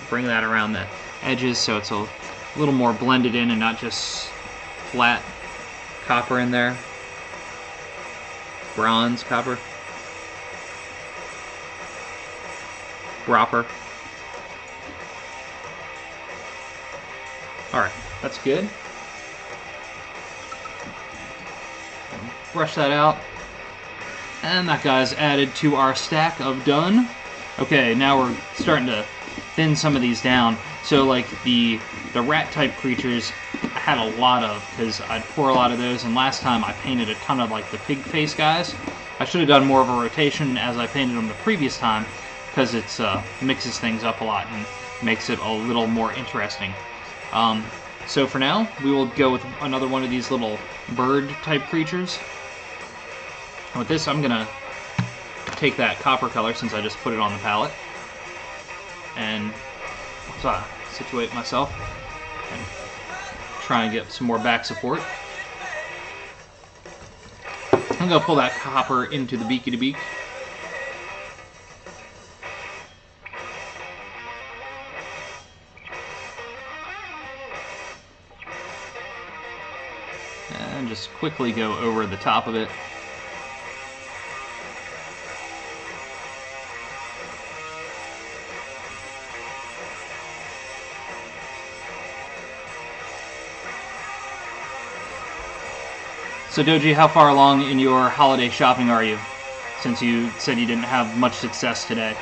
Bring that around the edges so it's a little more blended in and not just flat copper in there. Bronze copper. Dropper. Alright, that's good. Brush that out. And that guy's added to our stack of done. Okay, now we're starting to thin some of these down. So like the rat type creatures I had a lot of because I'd pour a lot of those, and last time I painted a ton of like the pig face guys. I should have done more of a rotation as I painted them the previous time because it's mixes things up a lot and makes it a little more interesting. So for now we will go with another one of these little bird type creatures. And with this I'm gonna take that copper color since I just put it on the palette and situate myself and try and get some more back support. I'm going to pull that copper into the beaky to beak. And just quickly go over the top of it. So Doji, how far along in your holiday shopping are you? Since you said you didn't have much success today.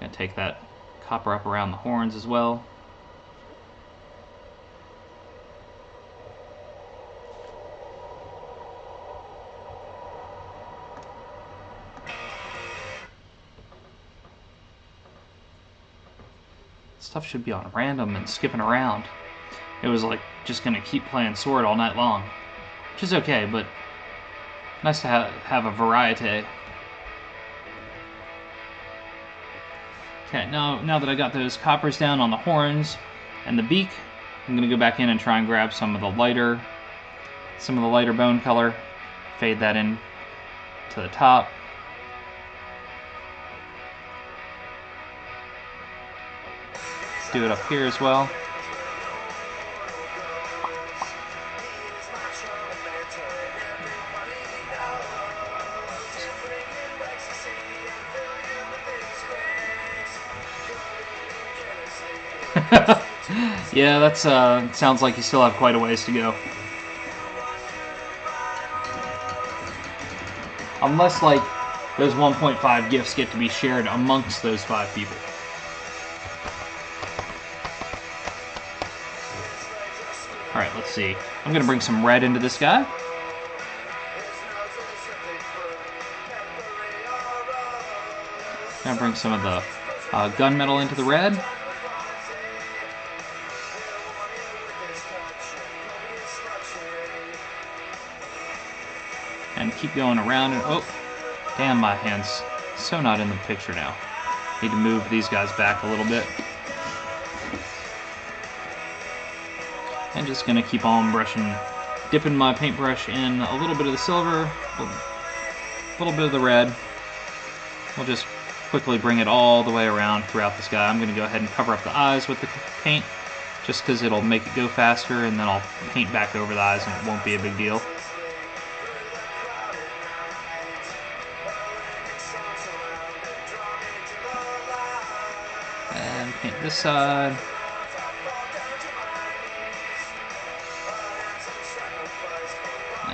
Gonna take that copper up around the horns as well. Stuff should be on random and skipping around. It was like just gonna keep playing Sword all night long, which is okay, but nice to have a variety. Okay, now that I got those coppers down on the horns and the beak, I'm gonna go back in and try and grab some of the lighter bone color, fade that in to the top. Do it up here as well. Yeah, that's sounds like you still have quite a ways to go. Unless, like, those 1.5 gifts get to be shared amongst those 5 people. Alright, let's see. I'm going to bring some red into this guy. Going to bring some of the gunmetal into the red. And keep going around. And, oh, damn, my hand's so not in the picture now. Need to move these guys back a little bit. And just gonna keep on brushing, dipping my paintbrush in a little bit of the silver, a little bit of the red. We'll just quickly bring it all the way around throughout this guy. I'm gonna go ahead and cover up the eyes with the paint, just because it'll make it go faster, and then I'll paint back over the eyes and it won't be a big deal. And paint this side.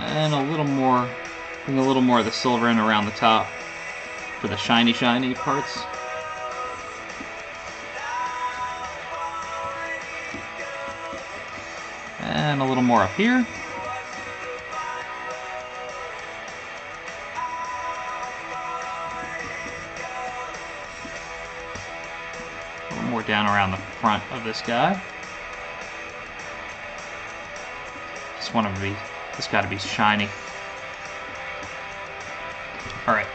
And a little more, bring a little more of the silver in around the top for the shiny parts. And a little more up here. A little more down around the front of this guy. Just want to be, it's got to be shiny. Alright,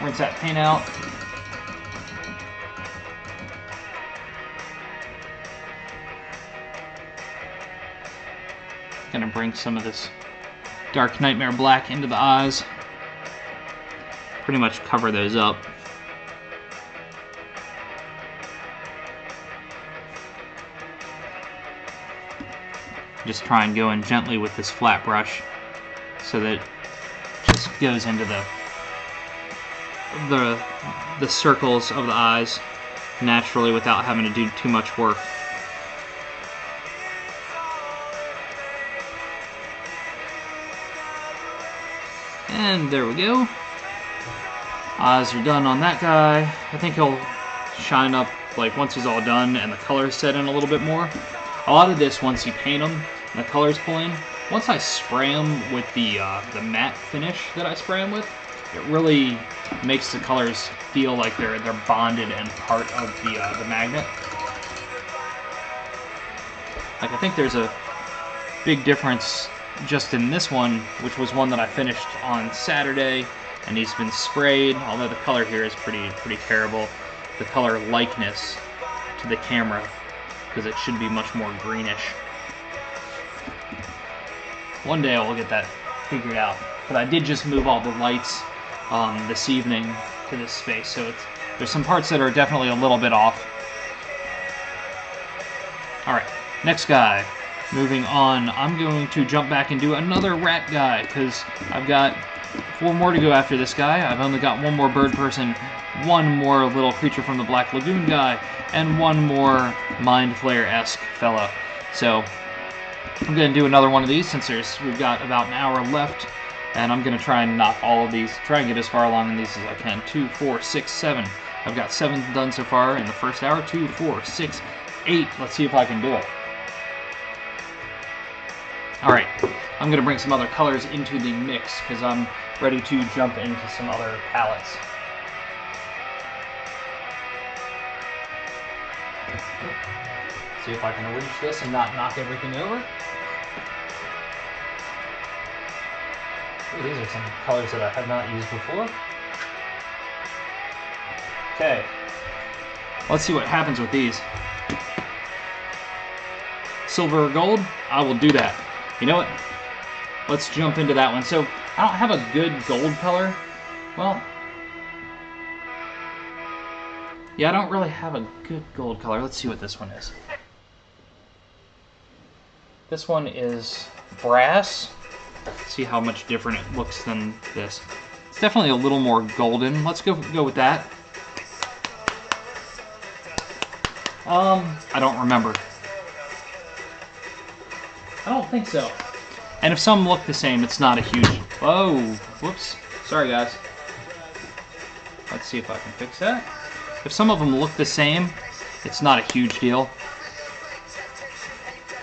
rinse that paint out. Gonna bring some of this Dark Nightmare Black into the eyes. Pretty much cover those up. Just try and go in gently with this flat brush so that it just goes into the circles of the eyes naturally without having to do too much work. And there we go. Eyes are done on that guy. I think he'll shine up like once he's all done and the colors set in a little bit more. A lot of this, once you paint them and the colors pull in, once I spray them with the matte finish that I spray them with, it really makes the colors feel like they're bonded and part of the magnet. Like, I think there's a big difference just in this one, which was one that I finished on Saturday, and he's been sprayed, although the color here is pretty terrible. The color likeness to the camera, because it should be much more greenish. One day I'll get that figured out. But I did just move all the lights this evening to this space, so there's some parts that are definitely a little bit off. Alright, next guy. Moving on, I'm going to jump back and do another rat guy, because I've got 4 more to go after this guy. I've only got 1 more bird person, 1 more little creature from the Black Lagoon guy, and 1 more Mind Flayer-esque fellow. So I'm going to do another one of these since we've got about an hour left, and I'm going to try and knock all of these, try and get as far along in these as I can. 2, 4, 6, 7. I've got 7 done so far in the first hour. 2, 4, 6, 8. Let's see if I can do it. Alright, I'm going to bring some other colors into the mix because I'm ready to jump into some other palettes. See if I can reach this and not knock everything over. Ooh, these are some colors that I have not used before. Okay, let's see what happens with these. Silver or gold? I will do that. You know what? Let's jump into that one. So, I don't have a good gold color. Well, yeah, I don't really have a good gold color. Let's see what this one is. This one is brass. Let's see how much different it looks than this. It's definitely a little more golden. Let's go with that. I don't remember. I don't think so. And if some look the same, it's not a huge... Whoa! Whoops. Sorry, guys. Let's see if I can fix that. If some of them look the same, it's not a huge deal.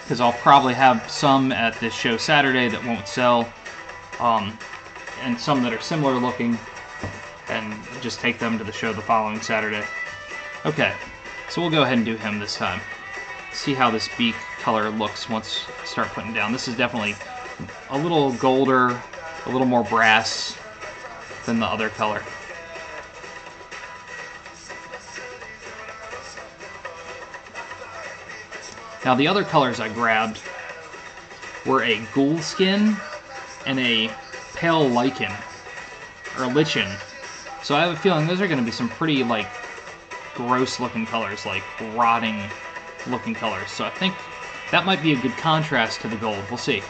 Because I'll probably have some at this show Saturday that won't sell. And some that are similar looking. And just take them to the show the following Saturday. Okay. So we'll go ahead and do him this time. See how this beak color looks once I start putting down. This is definitely a little golder, a little more brass than the other color. Now the other colors I grabbed were a ghoul skin and a pale lichen, or lichen. So I have a feeling those are going to be some pretty, like, gross looking colors, like rotting looking colors. So I think that might be a good contrast to the gold. We'll see.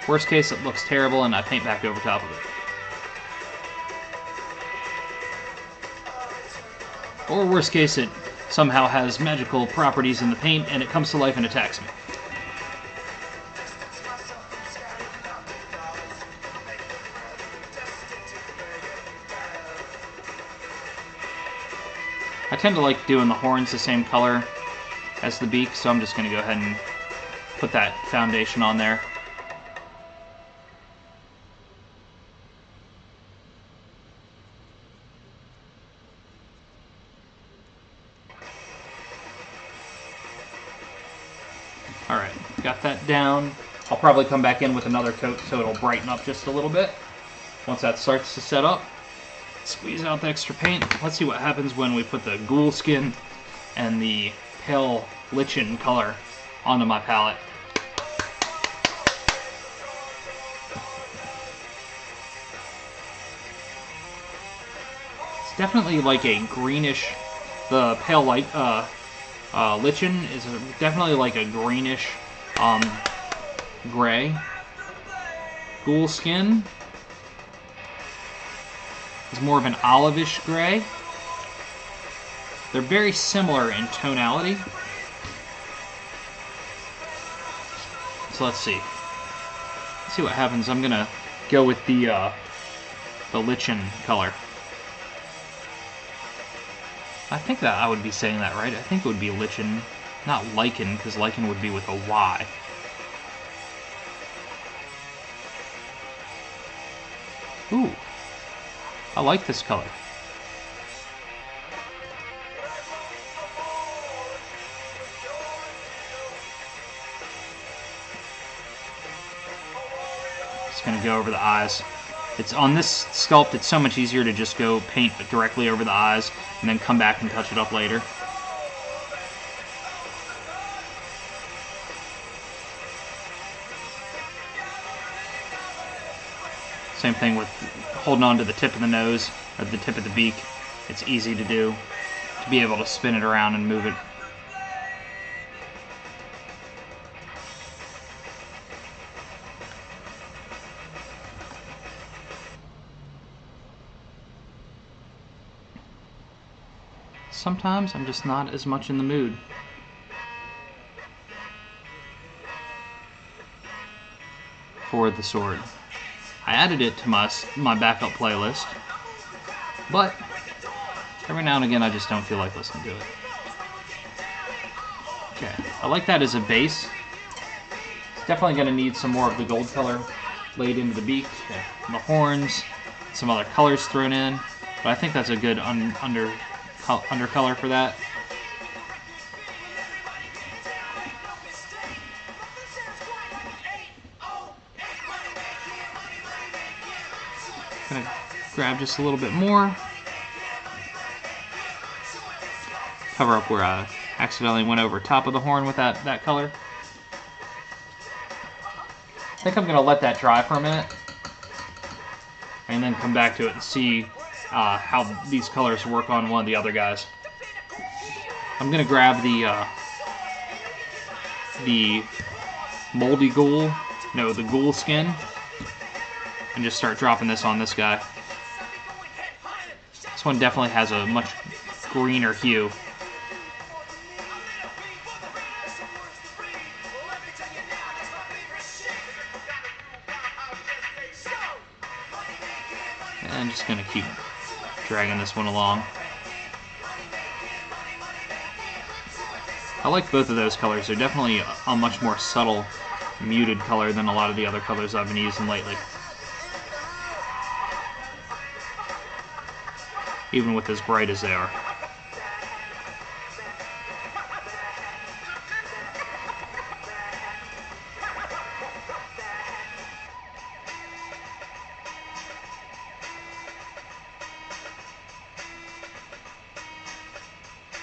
Worst case, it looks terrible and I paint back over top of it. Or worst case, it somehow has magical properties in the paint and it comes to life and attacks me. I tend to like doing the horns the same color as the beak, so I'm just going to go ahead and put that foundation on there. Alright, got that down. I'll probably come back in with another coat so it'll brighten up just a little bit. Once that starts to set up, squeeze out the extra paint. Let's see what happens when we put the ghoul skin and the pale lichen color onto my palette. It's definitely like a greenish, the pale light, lichen is definitely like a greenish gray. Ghoul skin is more of an olive-ish gray. They're very similar in tonality. So let's see. Let's see what happens. I'm gonna go with the lichen color. I think that I would be saying that right. I think it would be lichen, not lichen, because lichen would be with a Y. Ooh, I like this color. Just gonna go over the eyes. It's on this sculpt, it's so much easier to just go paint directly over the eyes and then come back and touch it up later. Same thing with holding on to the tip of the nose or the tip of the beak. It's easy to do, to be able to spin it around and move it. sometimes I'm just not as much in the mood. For the sword. I added it to my backup playlist, but every now and again I just don't feel like listening to it. Okay, I like that as a base. It's definitely going to need some more of the gold color laid into the beak, and the horns, some other colors thrown in, but I think that's a good undercolor for that. Gonna grab just a little bit more. Cover up where I accidentally went over top of the horn with that color. I think I'm gonna let that dry for a minute, and then come back to it and see how these colors work on one of the other guys. I'm gonna grab the moldy ghoul, no, the ghoul skin, and just start dropping this on this guy. This one definitely has a much greener hue. And I'm just gonna keep dragging this one along. I like both of those colors. They're definitely a much more subtle, muted color than a lot of the other colors I've been using lately. Even with as bright as they are.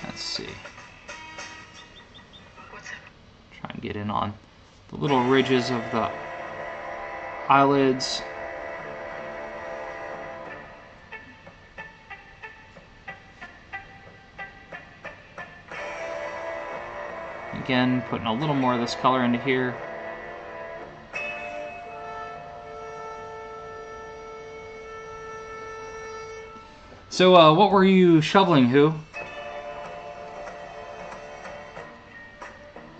Let's see. Try and get in on the little ridges of the eyelids. Again, putting a little more of this color into here. So, what were you shoveling, Who?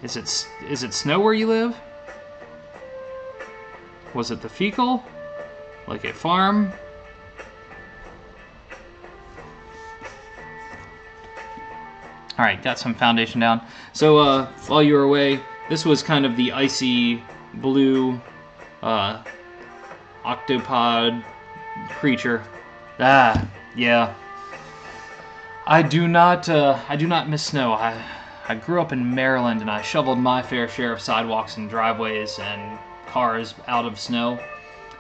Is it snow where you live? Was it the fecal? Like a farm? Alright, got some foundation down. So, while you were away, this was kind of the icy blue octopod creature. Ah, yeah. I do not miss snow. I grew up in Maryland, and I shoveled my fair share of sidewalks and driveways and cars out of snow,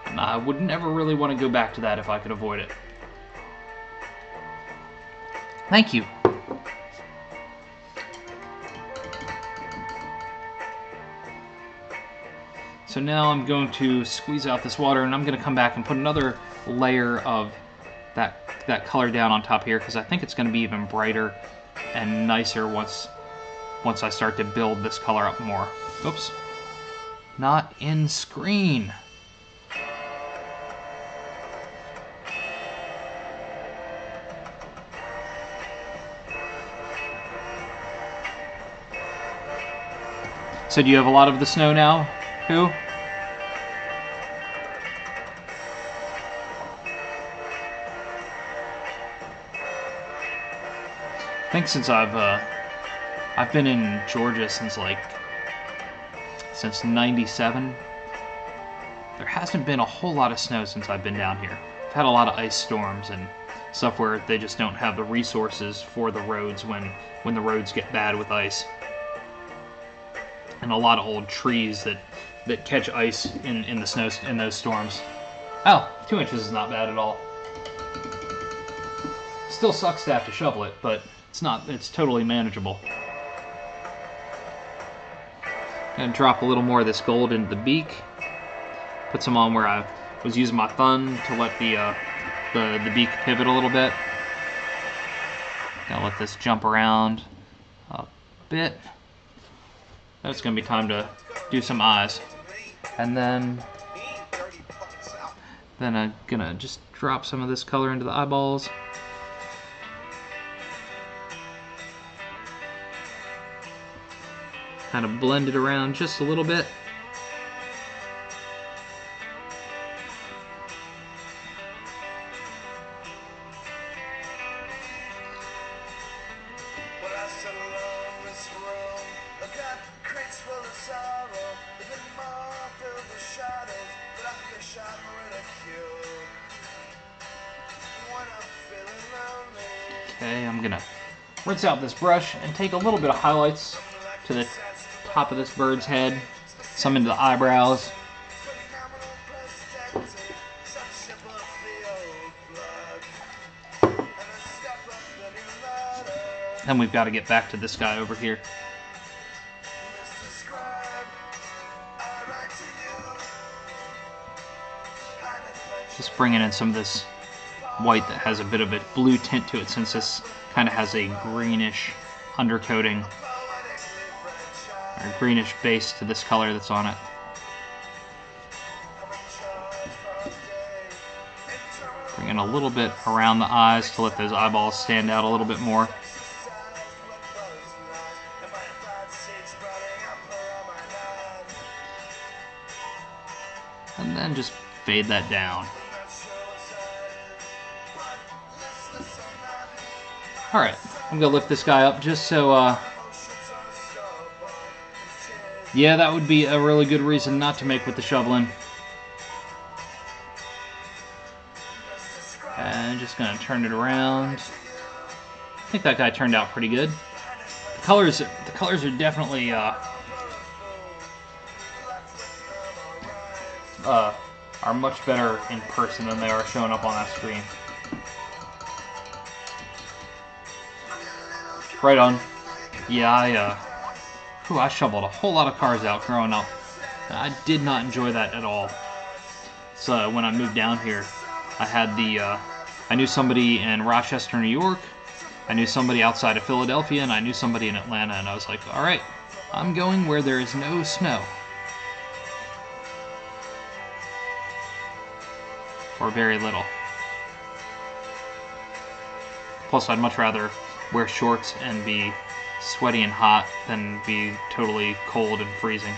and I would never really want to go back to that if I could avoid it. Thank you. So now I'm going to squeeze out this water, and I'm going to come back and put another layer of that color down on top here, because I think it's going to be even brighter and nicer once I start to build this color up more. Oops. Not in screen. So do you have a lot of the snow now, Who? I think since I've been in Georgia since '97. There hasn't been a whole lot of snow since I've been down here. I've had a lot of ice storms and stuff where they just don't have the resources for the roads when the roads get bad with ice. And a lot of old trees that catch ice in the snow in those storms. Oh, 2 inches is not bad at all. Still sucks to have to shovel it, but it's totally manageable. Gonna drop a little more of this gold into the beak. Put some on where I was using my thumb to let the beak pivot a little bit. Gonna let this jump around a bit. Then it's gonna be time to do some eyes. And then I'm gonna just drop some of this color into the eyeballs. Kind of blend it around just a little bit. Okay, I'm gonna rinse out this brush and take a little bit of highlights to the top of this bird's head, some into the eyebrows. Then we've got to get back to this guy over here. Just bringing in some of this white that has a bit of a blue tint to it, since this kind of has a greenish undercoating, or greenish base to this color that's on it. Bring in a little bit around the eyes to let those eyeballs stand out a little bit more. And then just fade that down. Alright, I'm going to lift this guy up just so, yeah, that would be a really good reason not to make with the shoveling. And just going to turn it around. I think that guy turned out pretty good. The colors are definitely, are much better in person than they are showing up on that screen. Right on. Yeah, I shoveled a whole lot of cars out growing up. I did not enjoy that at all. So when I moved down here, I had I knew somebody in Rochester, New York. I knew somebody outside of Philadelphia, and I knew somebody in Atlanta, and I was like, all right, I'm going where there is no snow. Or very little. Plus, I'd much rather wear shorts and be sweaty and hot than be totally cold and freezing.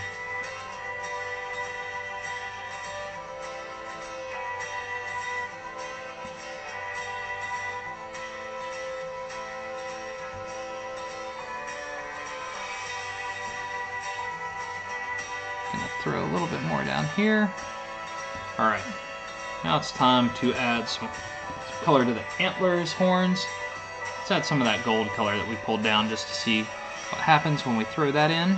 Gonna throw a little bit more down here. Alright, now it's time to add some color to the antlers, horns. Let's add some of that gold color that we pulled down just to see what happens when we throw that in.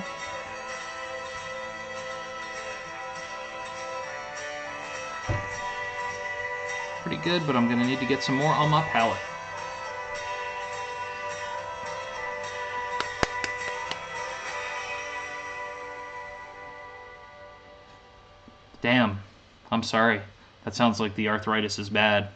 Pretty good, but I'm going to need to get some more on my palette. Damn, I'm sorry. That sounds like the arthritis is bad.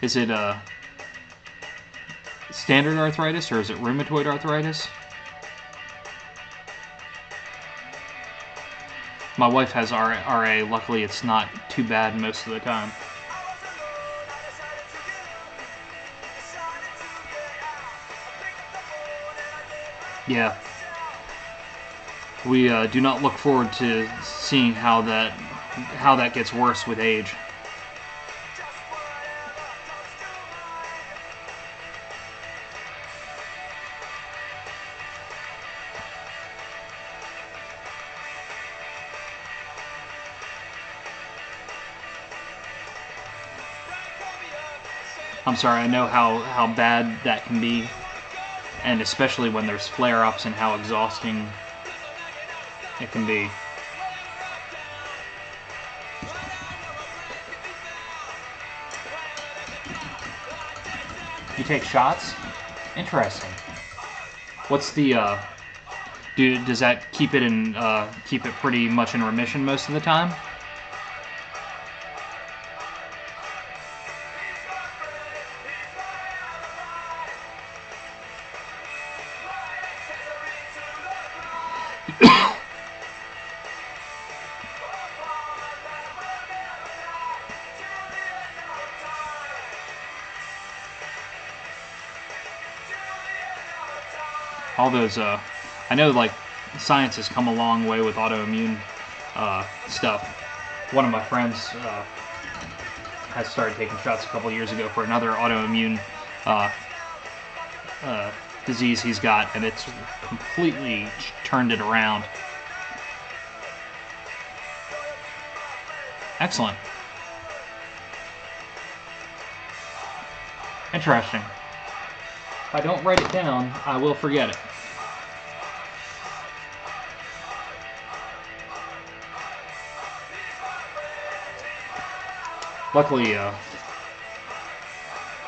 Is it standard arthritis or is it rheumatoid arthritis? My wife has RA. Luckily, it's not too bad most of the time. Yeah. We do not look forward to seeing how that gets worse with age. I'm sorry, I know how bad that can be, and especially when there's flare-ups and how exhausting it can be. You take shots? Interesting. What's the does that keep it in keep it pretty much in remission most of the time? all those, I know, like, science has come a long way with autoimmune stuff. One of my friends has started taking shots a couple years ago for another autoimmune disease he's got, and it's completely turned it around. Excellent. Interesting. If I don't write it down, I will forget it. Luckily,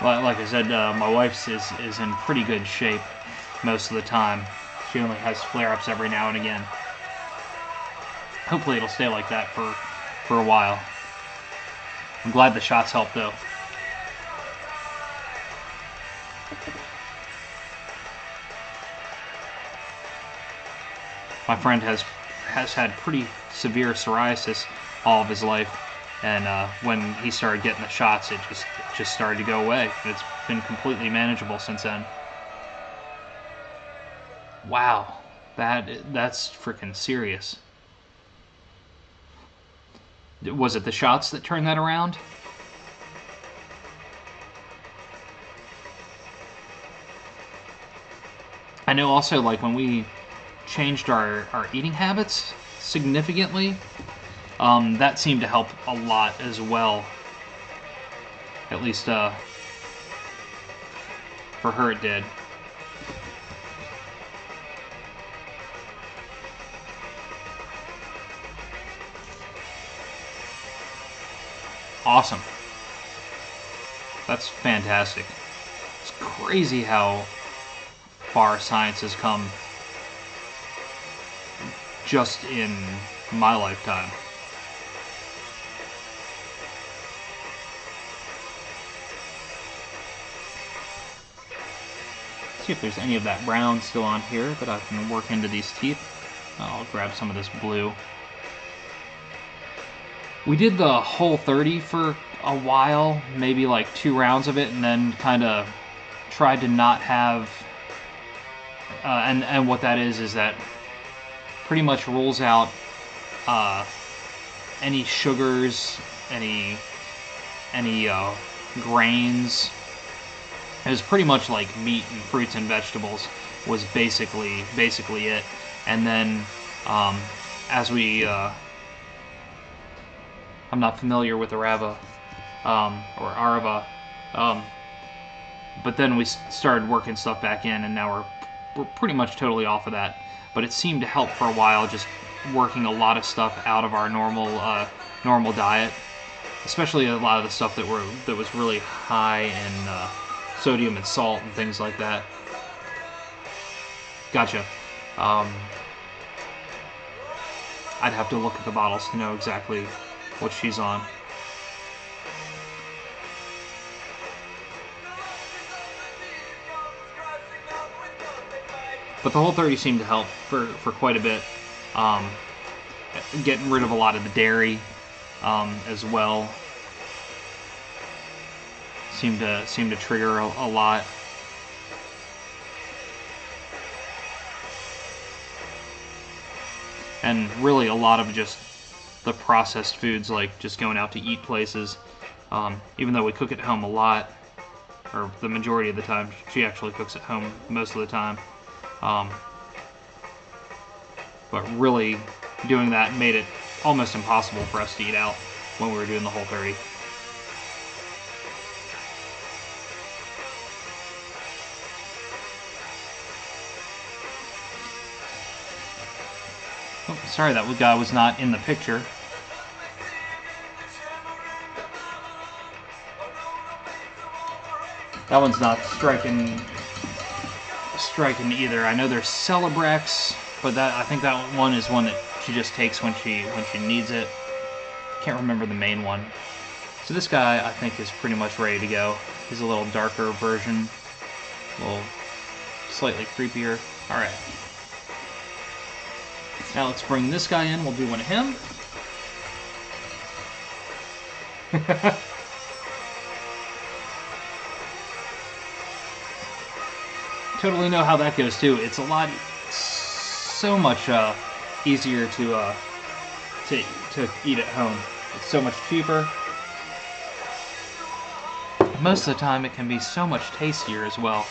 like I said, my wife's is in pretty good shape most of the time. She only has flare-ups every now and again. Hopefully it'll stay like that for a while. I'm glad the shots helped, though. My friend has had pretty severe psoriasis all of his life, and when he started getting the shots, it just started to go away. It's been completely manageable since then. Wow, that's freaking serious. Was it the shots that turned that around? I know also, like, when we changed our eating habits significantly, that seemed to help a lot as well. At least, for her it did. Awesome. That's fantastic. It's crazy how far science has come just in my lifetime. See if there's any of that brown still on here that I can work into these teeth. I'll grab some of this blue. We did the Whole30 for a while, maybe like 2 rounds of it, and then kind of tried to not have, and what that is that pretty much rules out any sugars, any grains. It was pretty much like meat and fruits and vegetables was basically it. And then as we I'm not familiar with Arava or Arava, but then we started working stuff back in, and now we're pretty much totally off of that. But it seemed to help for a while, just working a lot of stuff out of our normal diet, especially a lot of the stuff that was really high in sodium and salt and things like that. Gotcha. I'd have to look at the bottles to know exactly what she's on. But the Whole30 seemed to help for quite a bit. Getting rid of a lot of the dairy as well seemed to trigger a lot. And really a lot of just the processed foods, like just going out to eat places. Even though we cook at home a lot, or the majority of the time, she actually cooks at home most of the time. But really doing that made it almost impossible for us to eat out when we were doing the Whole30. Oh, sorry, that guy was not in the picture. That one's not striking either. I know there's Celebrex, but I think that one is one that she just takes when she needs it. Can't remember the main one. So this guy, I think, is pretty much ready to go. He's a little darker version, a little slightly creepier. All right. Now let's bring this guy in. We'll do one of him. totally know how that goes too. It's a lot, so much easier to eat at home. It's so much cheaper. Most of the time, it can be so much tastier as well.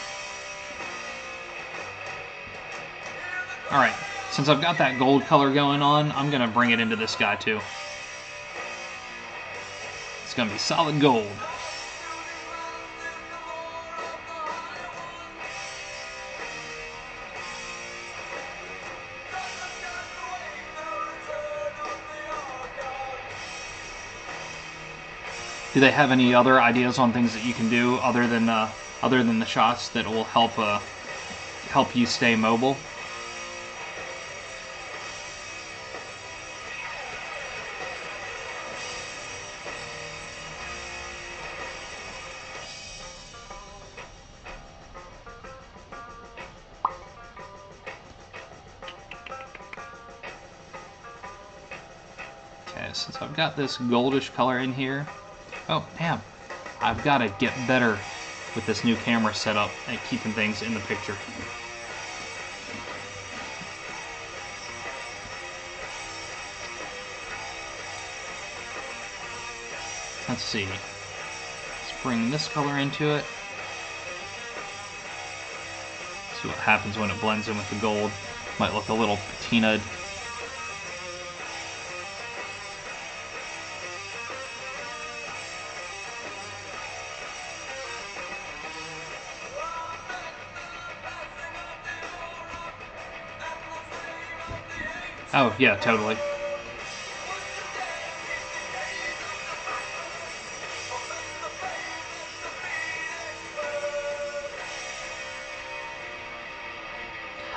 All right, since I've got that gold color going on, I'm gonna bring it into this guy too. It's gonna be solid gold. Do they have any other ideas on things that you can do other than the shots that will help you stay mobile? Okay, since I've got this goldish color in here. Oh, damn. I've got to get better with this new camera setup at keeping things in the picture. Let's see. Let's bring this color into it. See what happens when it blends in with the gold. Might look a little patinaed. Oh, yeah, totally.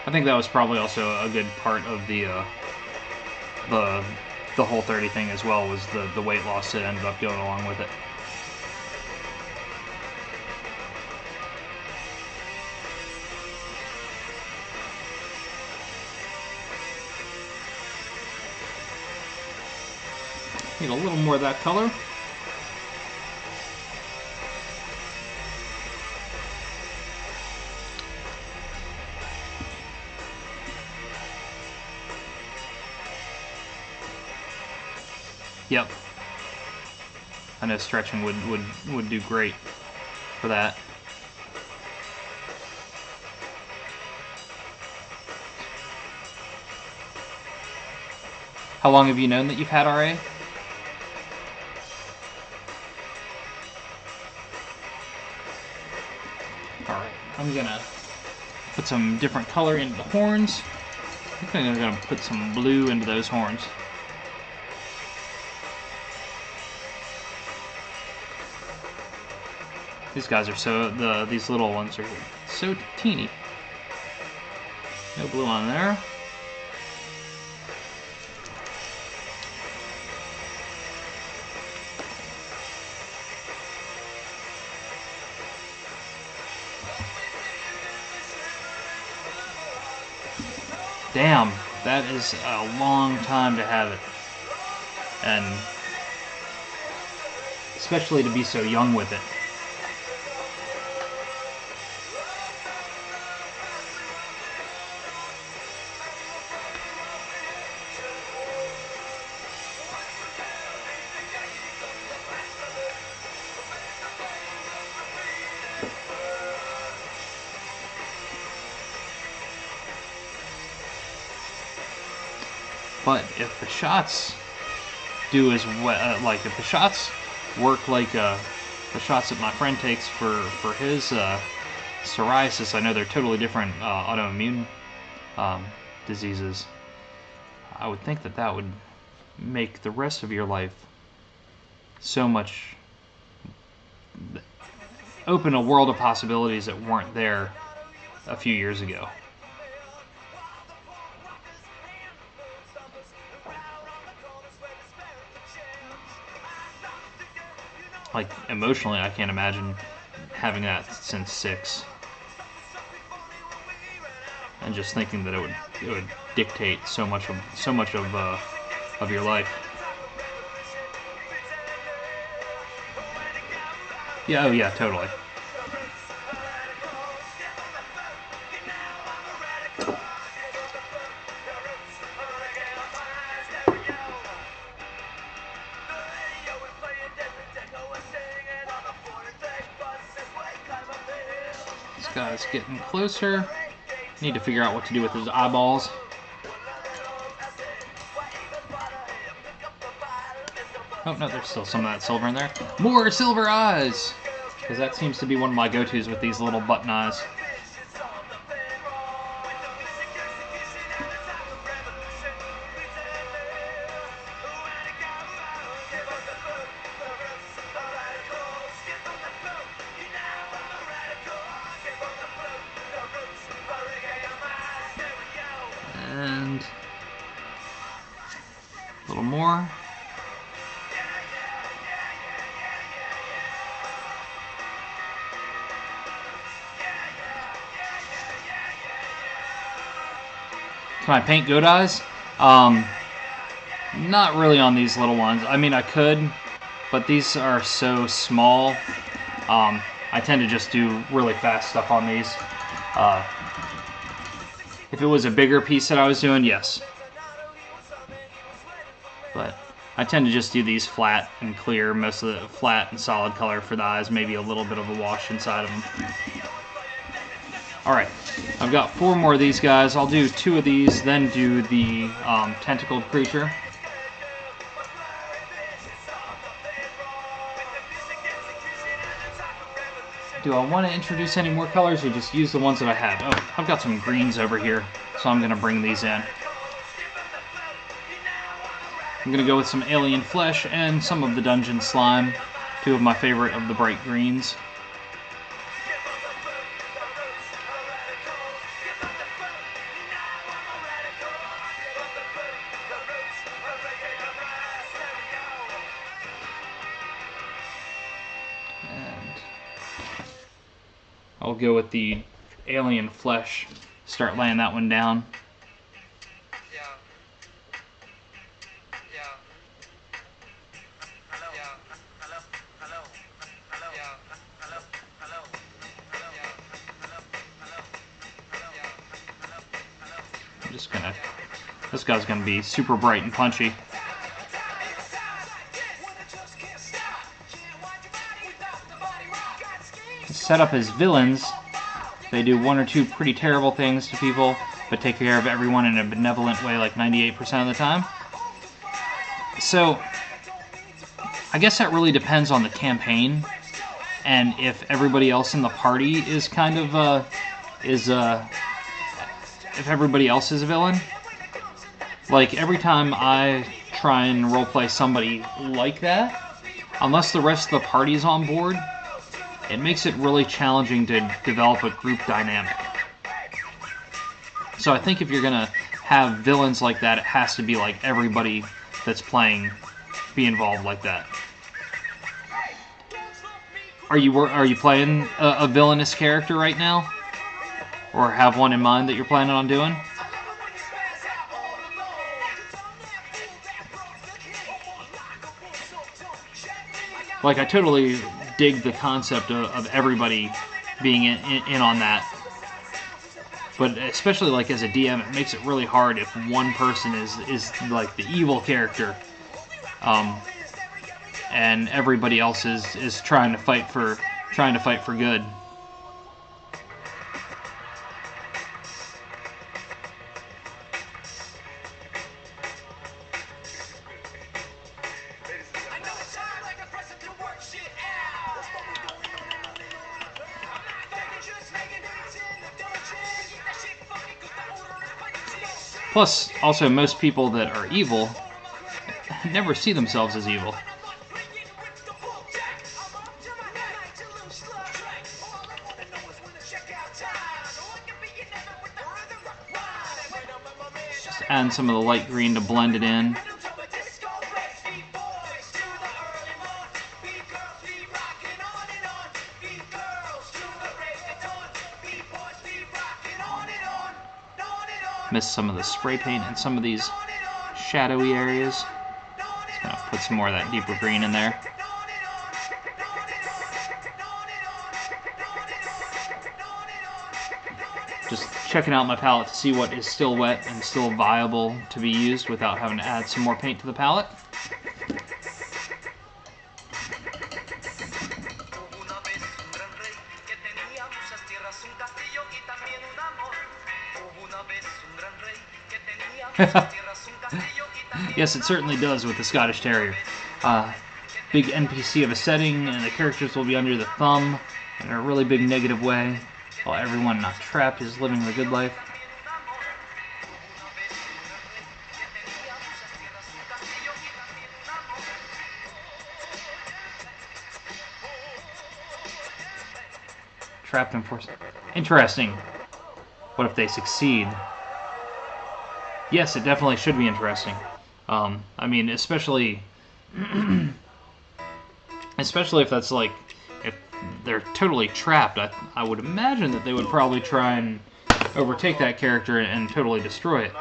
I think that was probably also a good part of the Whole30 thing as well, was the weight loss that ended up going along with it. Need a little more of that color. Yep. I know stretching would do great for that. How long have you known that you've had RA? Alright, I'm gonna put some different color into the horns. I think I'm gonna put some blue into those horns. These guys are so, these little ones are so teeny. No blue on there. Damn, that is a long time to have it. And especially to be so young with it. But if the shots do as well, like if the shots work like the shots that my friend takes for his psoriasis, I know they're totally different autoimmune diseases. I would think that that would make the rest of your life so much, open a world of possibilities that weren't there a few years ago. Like, emotionally, I can't imagine having that since 6. And just thinking that it would dictate so much of your life. Yeah, oh yeah, totally. Guy's getting closer. Need to figure out what to do with his eyeballs. Oh, no, there's still some of that silver in there. More silver eyes! Because that seems to be one of my go-tos with these little button eyes. And a little more. Can I paint goat eyes? Not really on these little ones. I mean, I could, but these are so small. I tend to just do really fast stuff on these. If it was a bigger piece that I was doing, yes. But I tend to just do these flat and clear, most of the flat and solid color for the eyes, maybe a little bit of a wash inside of them. Alright, I've got 4 more of these guys. I'll do 2 of these, then do the tentacled creature. Do I want to introduce any more colors or just use the ones that I have? Oh, I've got some greens over here, so I'm going to bring these in. I'm going to go with some alien flesh and some of the dungeon slime, 2 of my favorite of the bright greens. I'll go with the alien flesh, start laying that one down. I'm just gonna, this guy's gonna be super bright and punchy. Set up as villains, they do 1 or 2 pretty terrible things to people, but take care of everyone in a benevolent way like 98% of the time. So, I guess that really depends on the campaign, and if everybody else in the party is kind of, if everybody else is a villain. Like, every time I try and roleplay somebody like that, unless the rest of the party's on board, it makes it really challenging to develop a group dynamic. So I think if you're going to have villains like that, it has to be like everybody that's playing be involved like that. Are you playing a villainous character right now? Or have one in mind that you're planning on doing? Like, I totally dig the concept of everybody being in on that. But especially, like, as a DM, it makes it really hard if one person is like the evil character, and everybody else is trying to fight for good. Plus, also, most people that are evil never see themselves as evil. Just add some of the light green to blend it in. Missed some of the spray paint in some of these shadowy areas. Just gonna put some more of that deeper green in there. Just checking out my palette to see what is still wet and still viable to be used without having to add some more paint to the palette. Yes, it certainly does with the Scottish Terrier. Big NPC of a setting, and the characters will be under the thumb in a really big negative way, while everyone not trapped is living the good life. Trapped and forced. Interesting. What if they succeed? Yes, it definitely should be interesting. I mean, especially if that's like, if they're totally trapped, I would imagine that they would probably try and overtake that character and totally destroy it.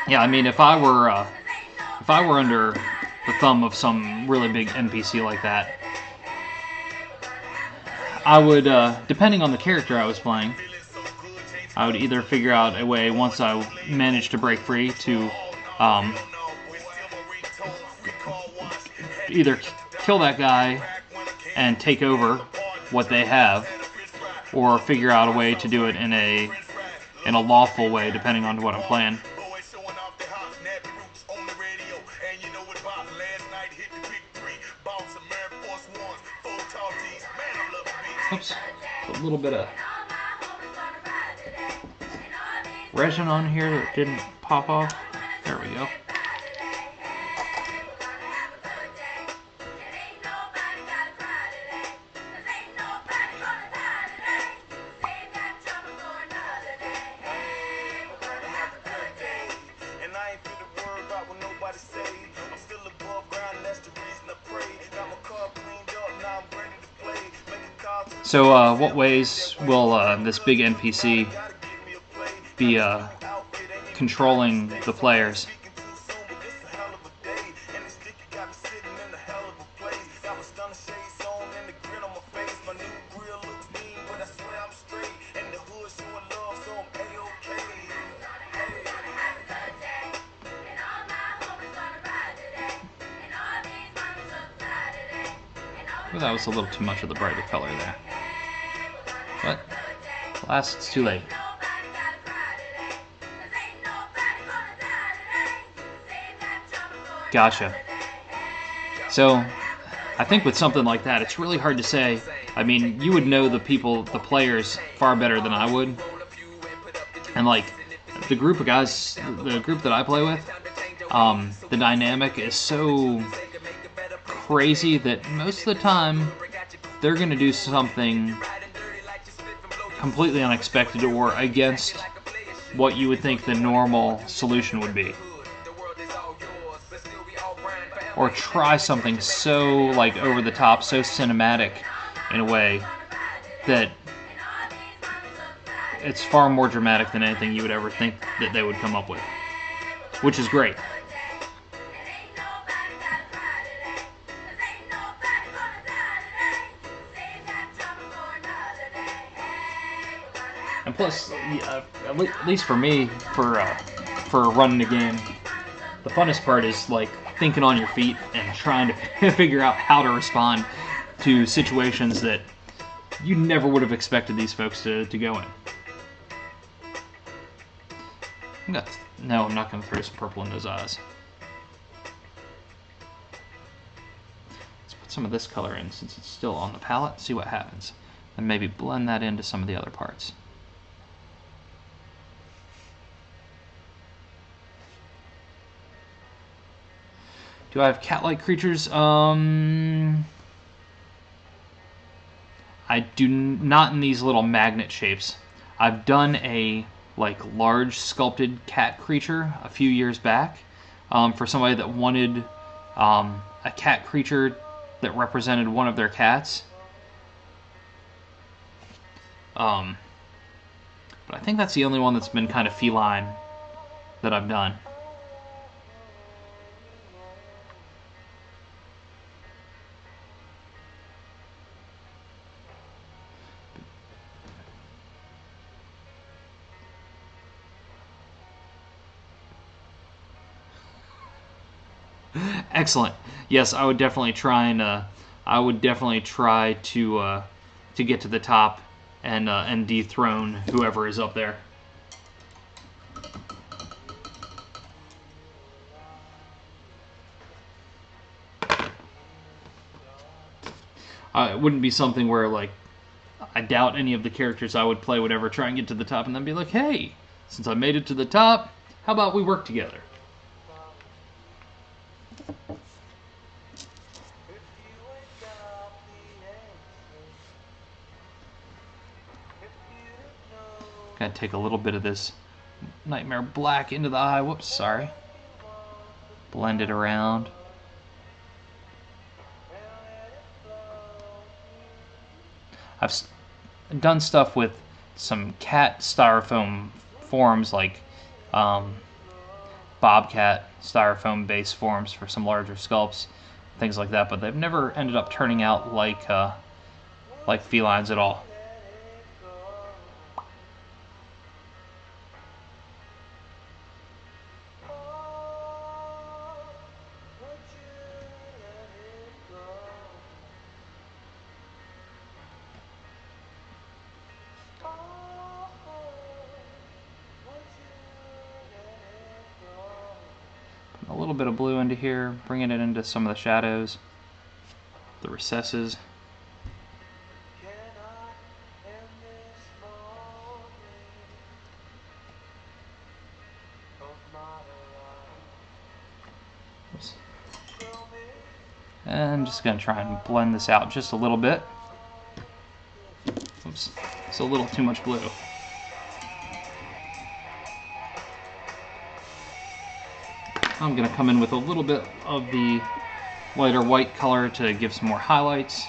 Yeah, I mean, if I were under the thumb of some really big NPC like that, I would, depending on the character I was playing, I would either figure out a way, once I managed to break free, to either kill that guy and take over what they have, or figure out a way to do it in a lawful way, depending on what I'm playing. Oops, a little bit of resin on here that didn't pop off. There we go. So, what ways will this big NPC be controlling the players? Well, that was a little too much of the brighter color there. But, alas, it's too late. Gotcha. So, I think with something like that, it's really hard to say. I mean, you would know the players, far better than I would. And, like, the group of guys, the group that I play with, the dynamic is so crazy that most of the time, they're going to do something completely unexpected or against what you would think the normal solution would be. Or try something so, like, over the top, so cinematic in a way that it's far more dramatic than anything you would ever think that they would come up with. Which is great. And plus, at least for me, for running the game, the funnest part is like thinking on your feet and trying to figure out how to respond to situations that you never would have expected these folks to go in. No, I'm not going to throw some purple in those eyes. Let's put some of this color in since it's still on the palette, see what happens. And maybe blend that into some of the other parts. Do I have cat-like creatures? I do not in these little magnet shapes. I've done a large sculpted cat creature a few years back for somebody that wanted a cat creature that represented one of their cats. But I think that's the only one that's been kind of feline that I've done. Excellent. Yes, I would definitely try and to get to the top and dethrone whoever is up there. It wouldn't be something where, like, I doubt any of the characters I would play would ever try and get to the top and then be like, hey, since I made it to the top, how about we work together? Gotta take a little bit of this Nightmare Black into the eye. Whoops, sorry. Blend it around. I've done stuff with some cat styrofoam forms, like Bobcat styrofoam base forms for some larger sculpts, things like that, but they've never ended up turning out like felines at all. A little bit of blue into here, bringing it into some of the shadows, the recesses. Oops. And I'm just going to try and blend this out just a little bit. Oops, it's a little too much blue. I'm going to come in with a little bit of the lighter white color to give some more highlights.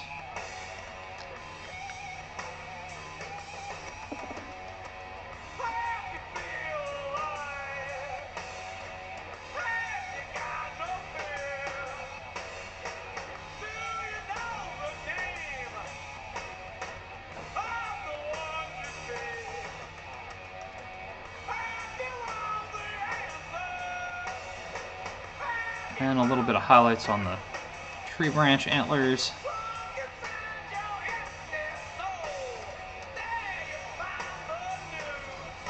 And a little bit of highlights on the tree branch antlers.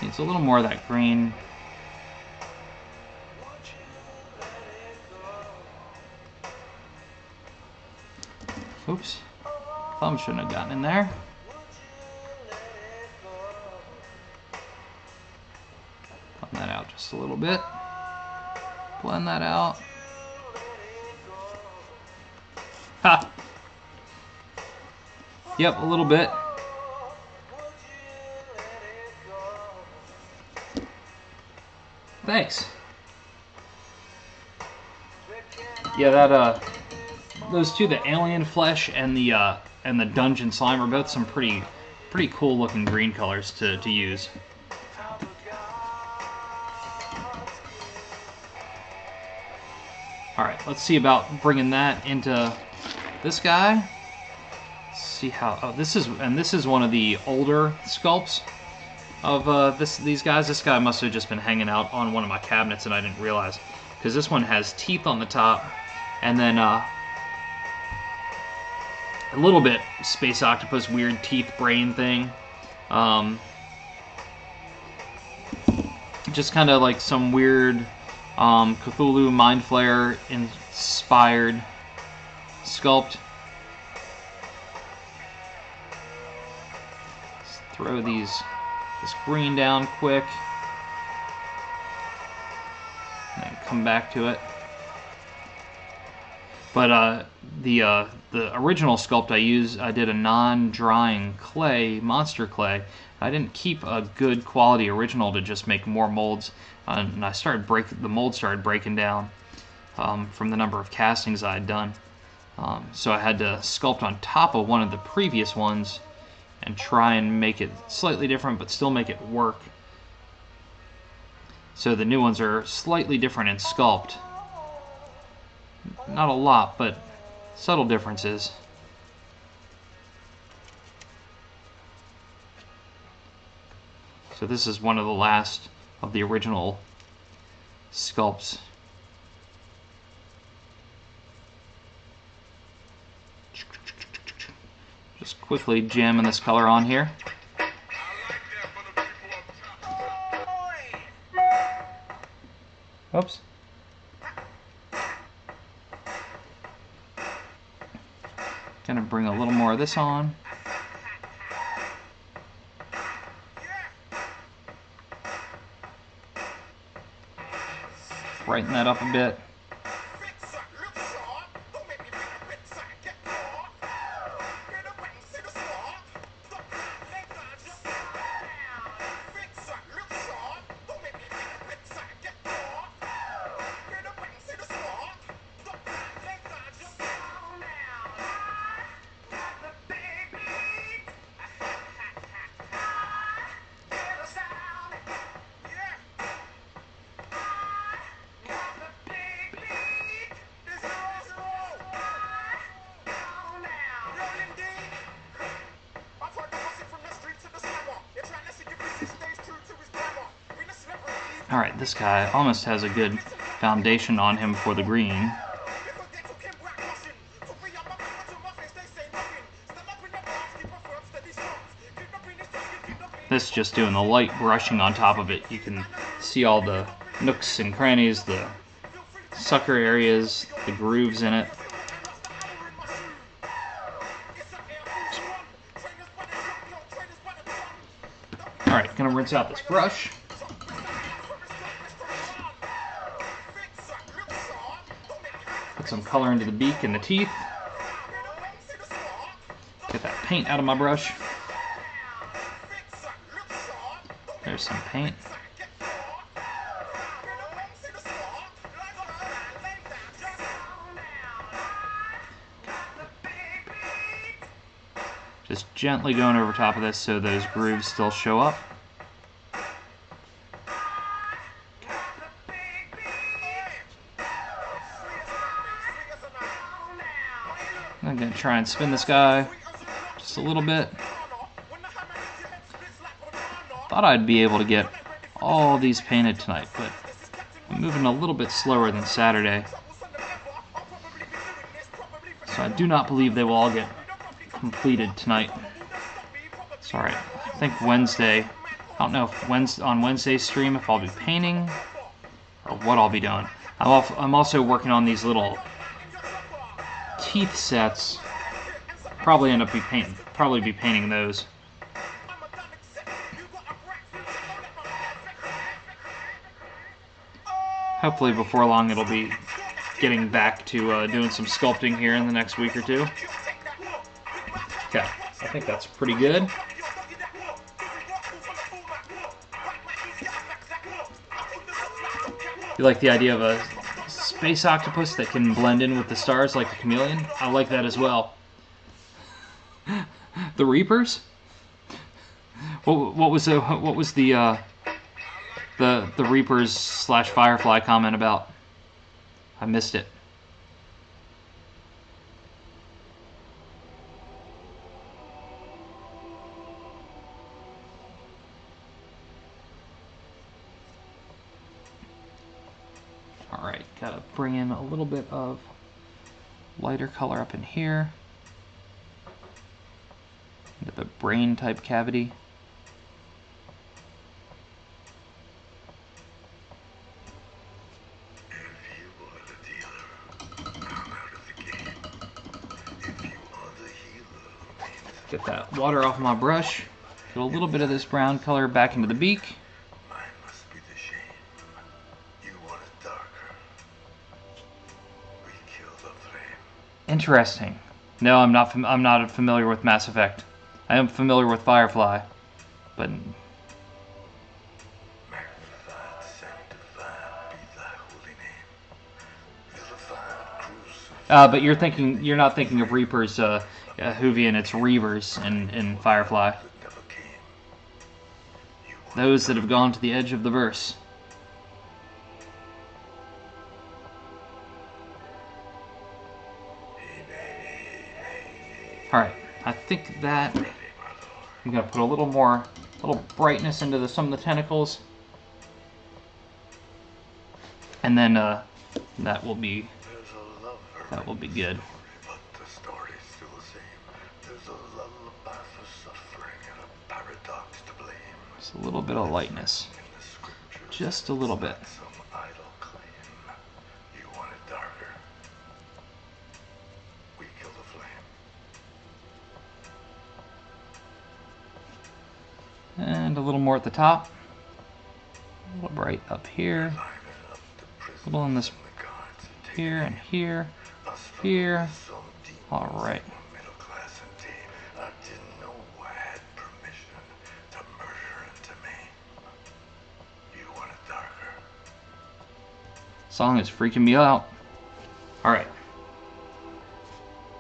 Needs a little more of that green. Oops, thumb shouldn't have gotten in there. Blend that out just a little bit. Blend that out. Ha! Yep, a little bit. Thanks. Yeah, that those two, the alien flesh and the dungeon slime, are both some pretty cool looking green colors to use. All right, let's see about bringing that into this guy. Let's see how. Oh, this is one of the older sculpts of these guys. This guy must have just been hanging out on one of my cabinets and I didn't realize, because this one has teeth on the top, and then a little bit Space Octopus weird teeth brain thing. Just kind of like some weird Cthulhu Mind Flayer inspired sculpt. Let's throw this green down quick, and then come back to it. But the original sculpt I did a non-drying clay, monster clay. I didn't keep a good quality original to just make more molds, and the mold started breaking down from the number of castings I had done. So I had to sculpt on top of one of the previous ones and try and make it slightly different, but still make it work. So the new ones are slightly different in sculpt. Not a lot, but subtle differences. So this is one of the last of the original sculpts. quickly jamming this color on here. Oops. Gonna bring a little more of this on. Brighten that up a bit. Alright, this guy almost has a good foundation on him for the green. This just doing the light brushing on top of it. You can see all the nooks and crannies, the sucker areas, the grooves in it. Alright, gonna rinse out this brush. Put some color into the beak and the teeth. Get that paint out of my brush. There's some paint. Just gently going over top of this so those grooves still show up. I'm going to try and spin this guy just a little bit. Thought I'd be able to get all these painted tonight, but I'm moving a little bit slower than Saturday. So I do not believe they will all get completed tonight. Sorry, I think Wednesday. I don't know if on Wednesday's stream if I'll be painting or what I'll be doing. I'm also working on these little teeth sets. Probably be painting those. Hopefully before long it'll be getting back to doing some sculpting here in the next week or two. Okay, I think that's pretty good. You like the idea of a space octopus that can blend in with the stars like a chameleon? I like that as well. The Reapers? What was the Reapers / Firefly comment about? I missed it. Alright, gotta bring in a little bit of lighter color up in here. Into the brain type cavity. Get that water off my brush. Get a little bit of this brown color back into the beak. Mine must be the shame. You want it darker. We kill the flame. Interesting. No, I'm not familiar with Mass Effect. I am familiar with Firefly, but Magnified, sanctified be thy holy name. Vilified, crucified. but you're not thinking of Reapers, Hoovian. It's Reavers in Firefly. Never came. Those that have gone to the edge of the verse. Alright, I think that I'm going to put a little brightness into some of the tentacles. And then that will be good. But the story's still the same. There's a lullaby little bit of lightness. Just a little bit. Some idle claim. You want it darker. We kill the flame. And a little more at the top. A little bright up here. A little in this here and here. Here. All right. Middle class indeed. I didn't know I had permission to murder into me. You want it darker. Song is freaking me out. All right.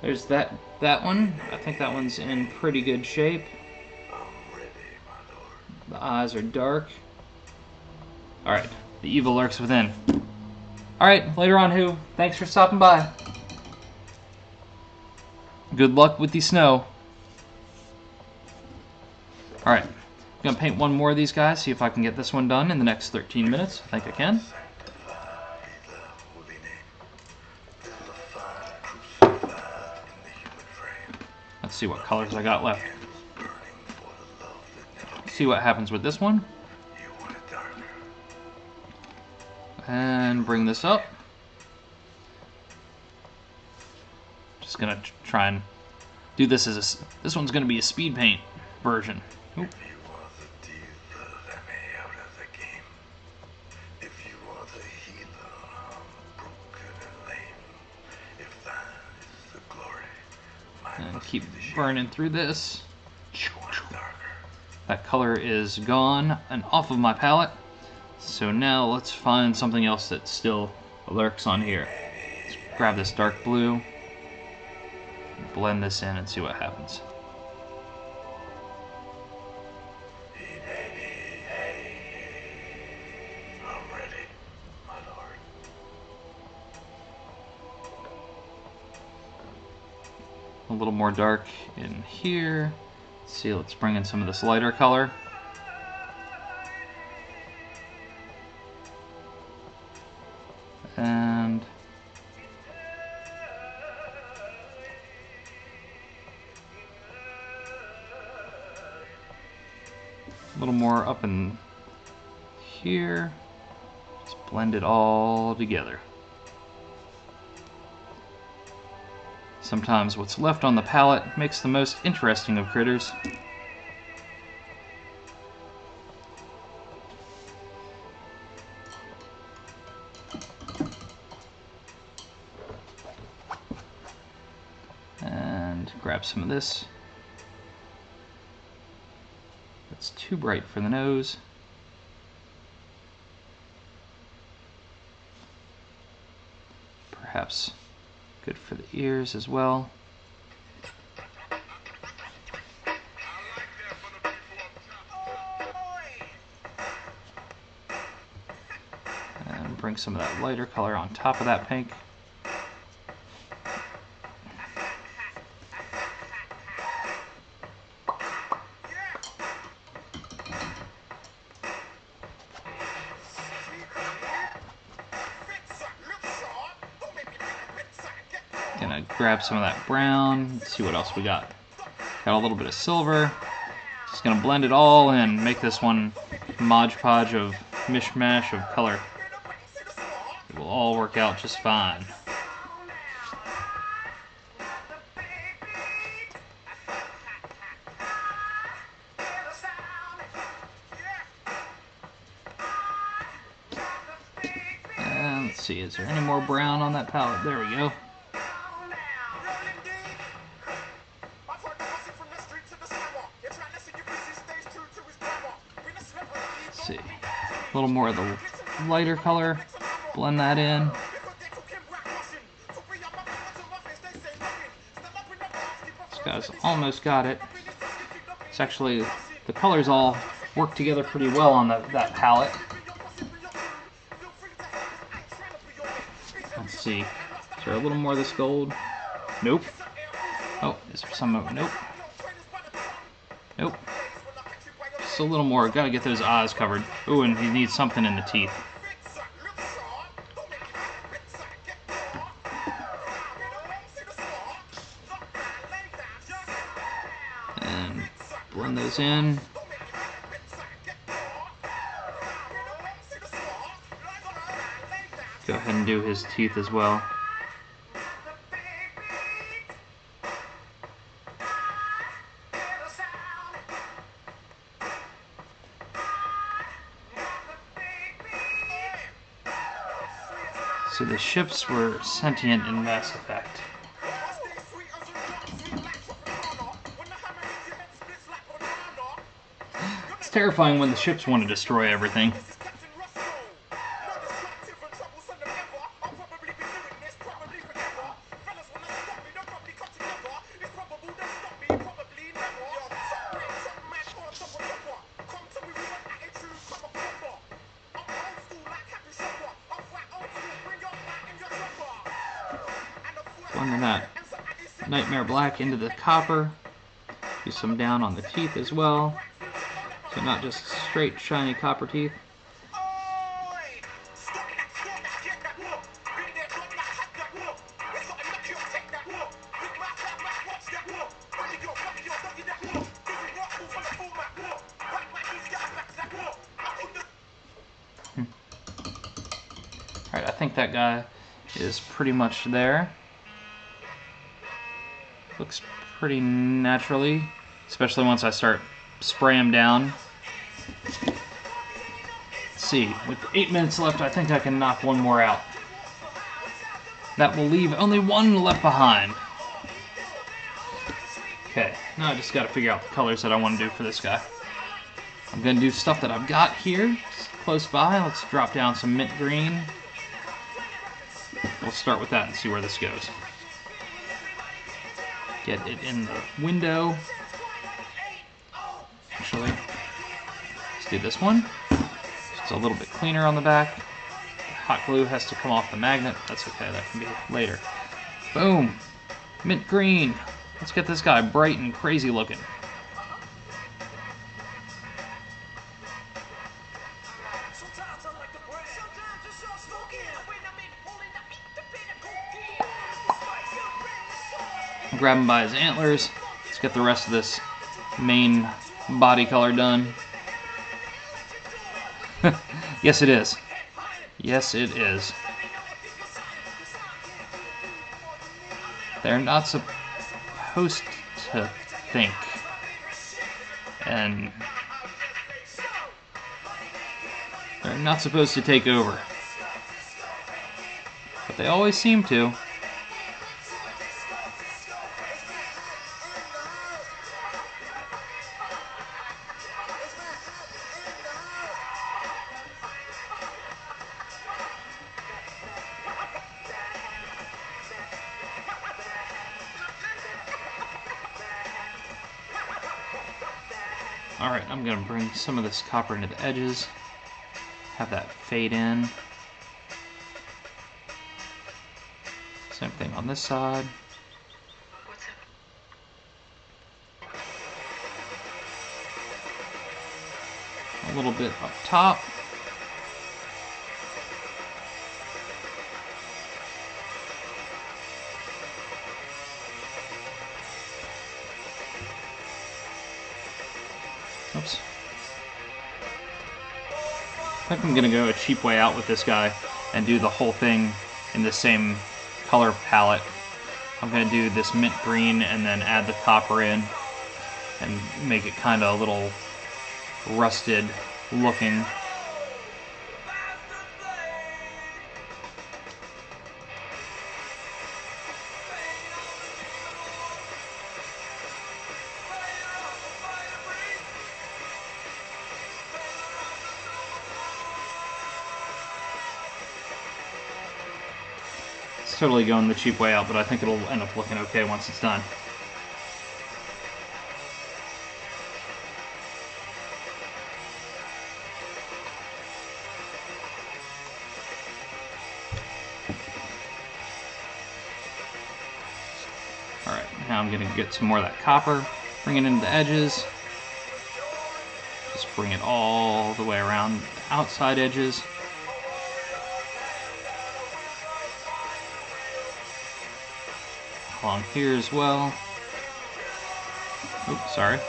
There's that one. I think that one's in pretty good shape. I'm ready, my lord. The eyes are dark. All right. The evil lurks within. All right. Later on, Who. Thanks for stopping by. Good luck with the snow. All right. I'm going to paint one more of these guys, see if I can get this one done in the next 13 minutes. I think I can. Sanctified be the holy name. Vilified, crucified in the human frame. Let's see what colors I got left. Candles burning for the love that never See what happens with this one. came. You want it darker. And bring this up. Just gonna try and do this as this one's gonna be a speed paint version. Oop. If you are the dealer, let me out of the game. If you are the healer, I'm broken and lame. If thine is the glory, mine And must keep be the shame. burning through this. You want it darker. That color is gone and off of my palette. So now let's find something else that still lurks on here. Let's grab this dark blue, blend this in and see what happens. I'm ready, my lord. A little more dark in here. Let's see, let's bring in some of this lighter color. And a little more up in here. Just blend it all together. Sometimes what's left on the palette makes the most interesting of critters. And grab some of this. It's too bright for the nose. Perhaps good for the ears as well. And bring some of that lighter color on top of that pink. Gonna grab some of that brown, let's see what else we got. Got a little bit of silver. Just gonna blend it all in, make this one Mod Podge of mishmash of color. It will all work out just fine. And let's see, is there any more brown on that palette? There we go. Let's see, a little more of the lighter color, blend that in. This guy's almost got it. It's actually, the colors all work together pretty well on that palette. Let's see, is there a little more of this gold? Nope. Oh, is there some of it? Nope. Nope. Just a little more. Gotta get those eyes covered. Ooh, and he needs something in the teeth. And blend those in. Go ahead and do his teeth as well. So the ships were sentient in Mass Effect. It's terrifying when the ships want to destroy everything. Blending that Nightmare Black into the copper. Do some down on the teeth as well. So not just straight shiny copper teeth. Alright, I think that guy is pretty much there. Looks pretty naturally, especially once I start spraying him down. Let's see, with 8 minutes left, I think I can knock one more out. That will leave only one left behind. Okay, now I just gotta figure out the colors that I want to do for this guy. I'm gonna do stuff that I've got here, close by. Let's drop down some mint green. We'll start with that and see where this goes. Get it in the window. Actually, let's do this one. It's a little bit cleaner on the back. Hot glue has to come off the magnet. That's okay, that can be later. Boom! Mint green. Let's get this guy bright and crazy looking. Grab him by his antlers. Let's get the rest of this main body color done. Yes, it is. Yes, it is. They're not supposed to think. And they're not supposed to take over. But they always seem to. Alright, I'm going to bring some of this copper into the edges, have that fade in. Same thing on this side. A little bit up top. Oops. I think I'm going to go a cheap way out with this guy and do the whole thing in the same color palette. I'm going to do this mint green and then add the copper in and make it kind of a little rusted looking. Totally going the cheap way out, but I think it'll end up looking okay once it's done. Alright, now I'm going to get some more of that copper, bring it into the edges. Just bring it all the way around the outside edges. Along here as well. Oops, sorry.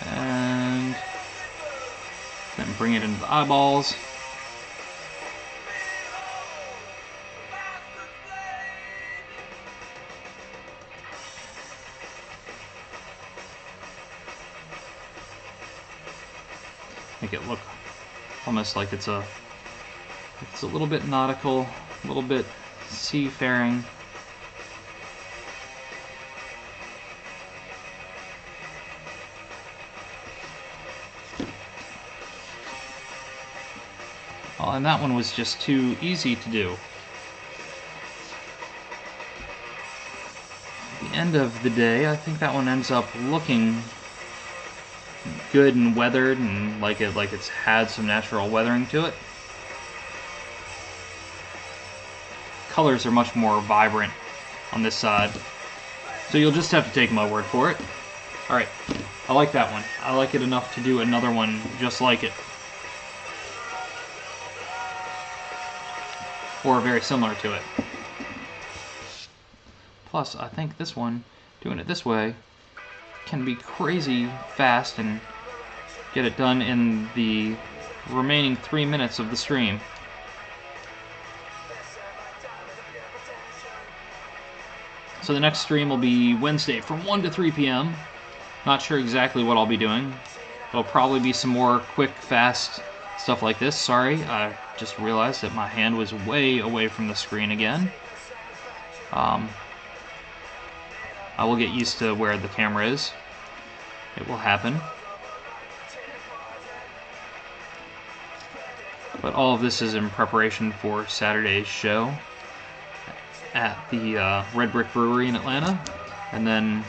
And and bring it into the eyeballs. Make it look almost like it's a little bit nautical, a little bit seafaring. Oh, and that one was just too easy to do. At the end of the day, I think that one ends up looking good and weathered, and like it's had some natural weathering to it. Colors are much more vibrant on this side, so you'll just have to take my word for it. Alright, I like that one. I like it enough to do another one just like it. Or very similar to it. Plus, I think this one, doing it this way, can be crazy fast and get it done in the remaining 3 minutes of the stream. So the next stream will be Wednesday from 1 to 3 p.m. Not sure exactly what I'll be doing. It'll probably be some more quick, fast stuff like this. Sorry, I just realized that my hand was way away from the screen again. I will get used to where the camera is. It will happen. But all of this is in preparation for Saturday's show at the Red Brick Brewery in Atlanta. And then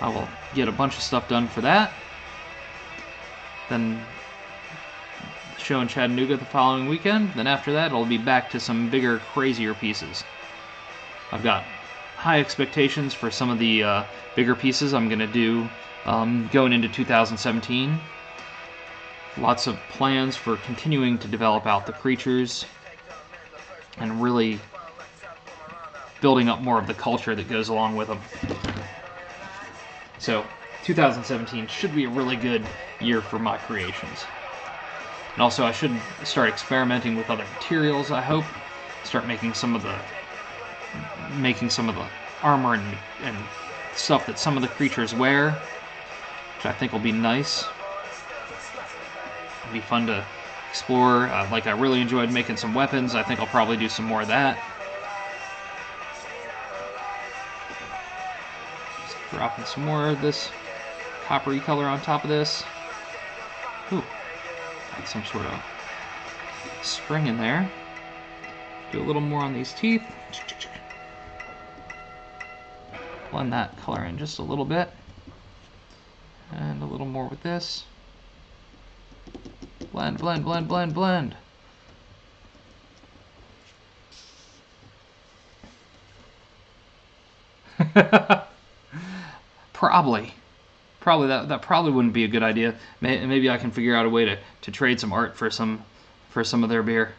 I will get a bunch of stuff done for that. Then the show in Chattanooga the following weekend. Then after that, I'll be back to some bigger, crazier pieces. I've got high expectations for some of the bigger pieces I'm going to do going into 2017. Lots of plans for continuing to develop out the creatures and really building up more of the culture that goes along with them. So 2017 should be a really good year for my creations. And also I should start experimenting with other materials, I hope. Start making some of the armor and stuff that some of the creatures wear, which I think will be nice. It'll be fun to explore. Like, I really enjoyed making some weapons. I think I'll probably do some more of that. Just dropping some more of this coppery color on top of this. Ooh, got some sort of spring in there. Do a little more on these teeth. Blend that color in just a little bit. And a little more with this. Blend, blend, blend, blend, blend. Probably that probably wouldn't be a good idea. Maybe I can figure out a way to trade some art for some of their beer.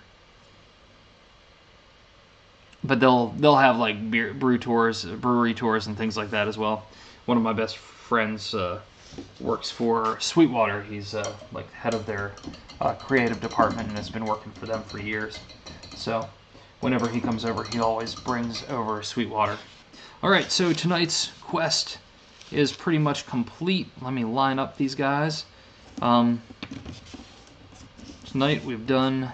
But they'll have like brewery tours and things like that as well. One of my best friends works for Sweetwater. He's like head of their creative department and has been working for them for years. So whenever he comes over, he always brings over Sweetwater. All right, so tonight's quest is pretty much complete. Let me line up these guys. Tonight we've done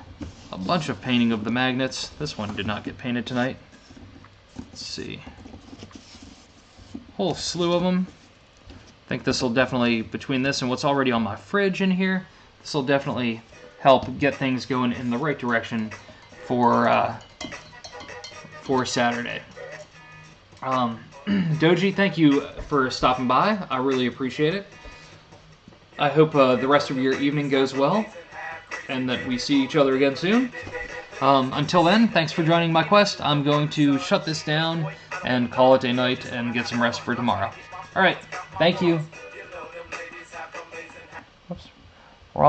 a bunch of painting of the magnets. This one did not get painted tonight. Let's see. Whole slew of them. I think this will definitely, between this and what's already on my fridge in here, this will definitely help get things going in the right direction for Saturday. Doji, thank you for stopping by. I really appreciate it. I hope the rest of your evening goes well, and that we see each other again soon. Until then, thanks for joining my quest. I'm going to shut this down and call it a night and get some rest for tomorrow. Alright, thank you.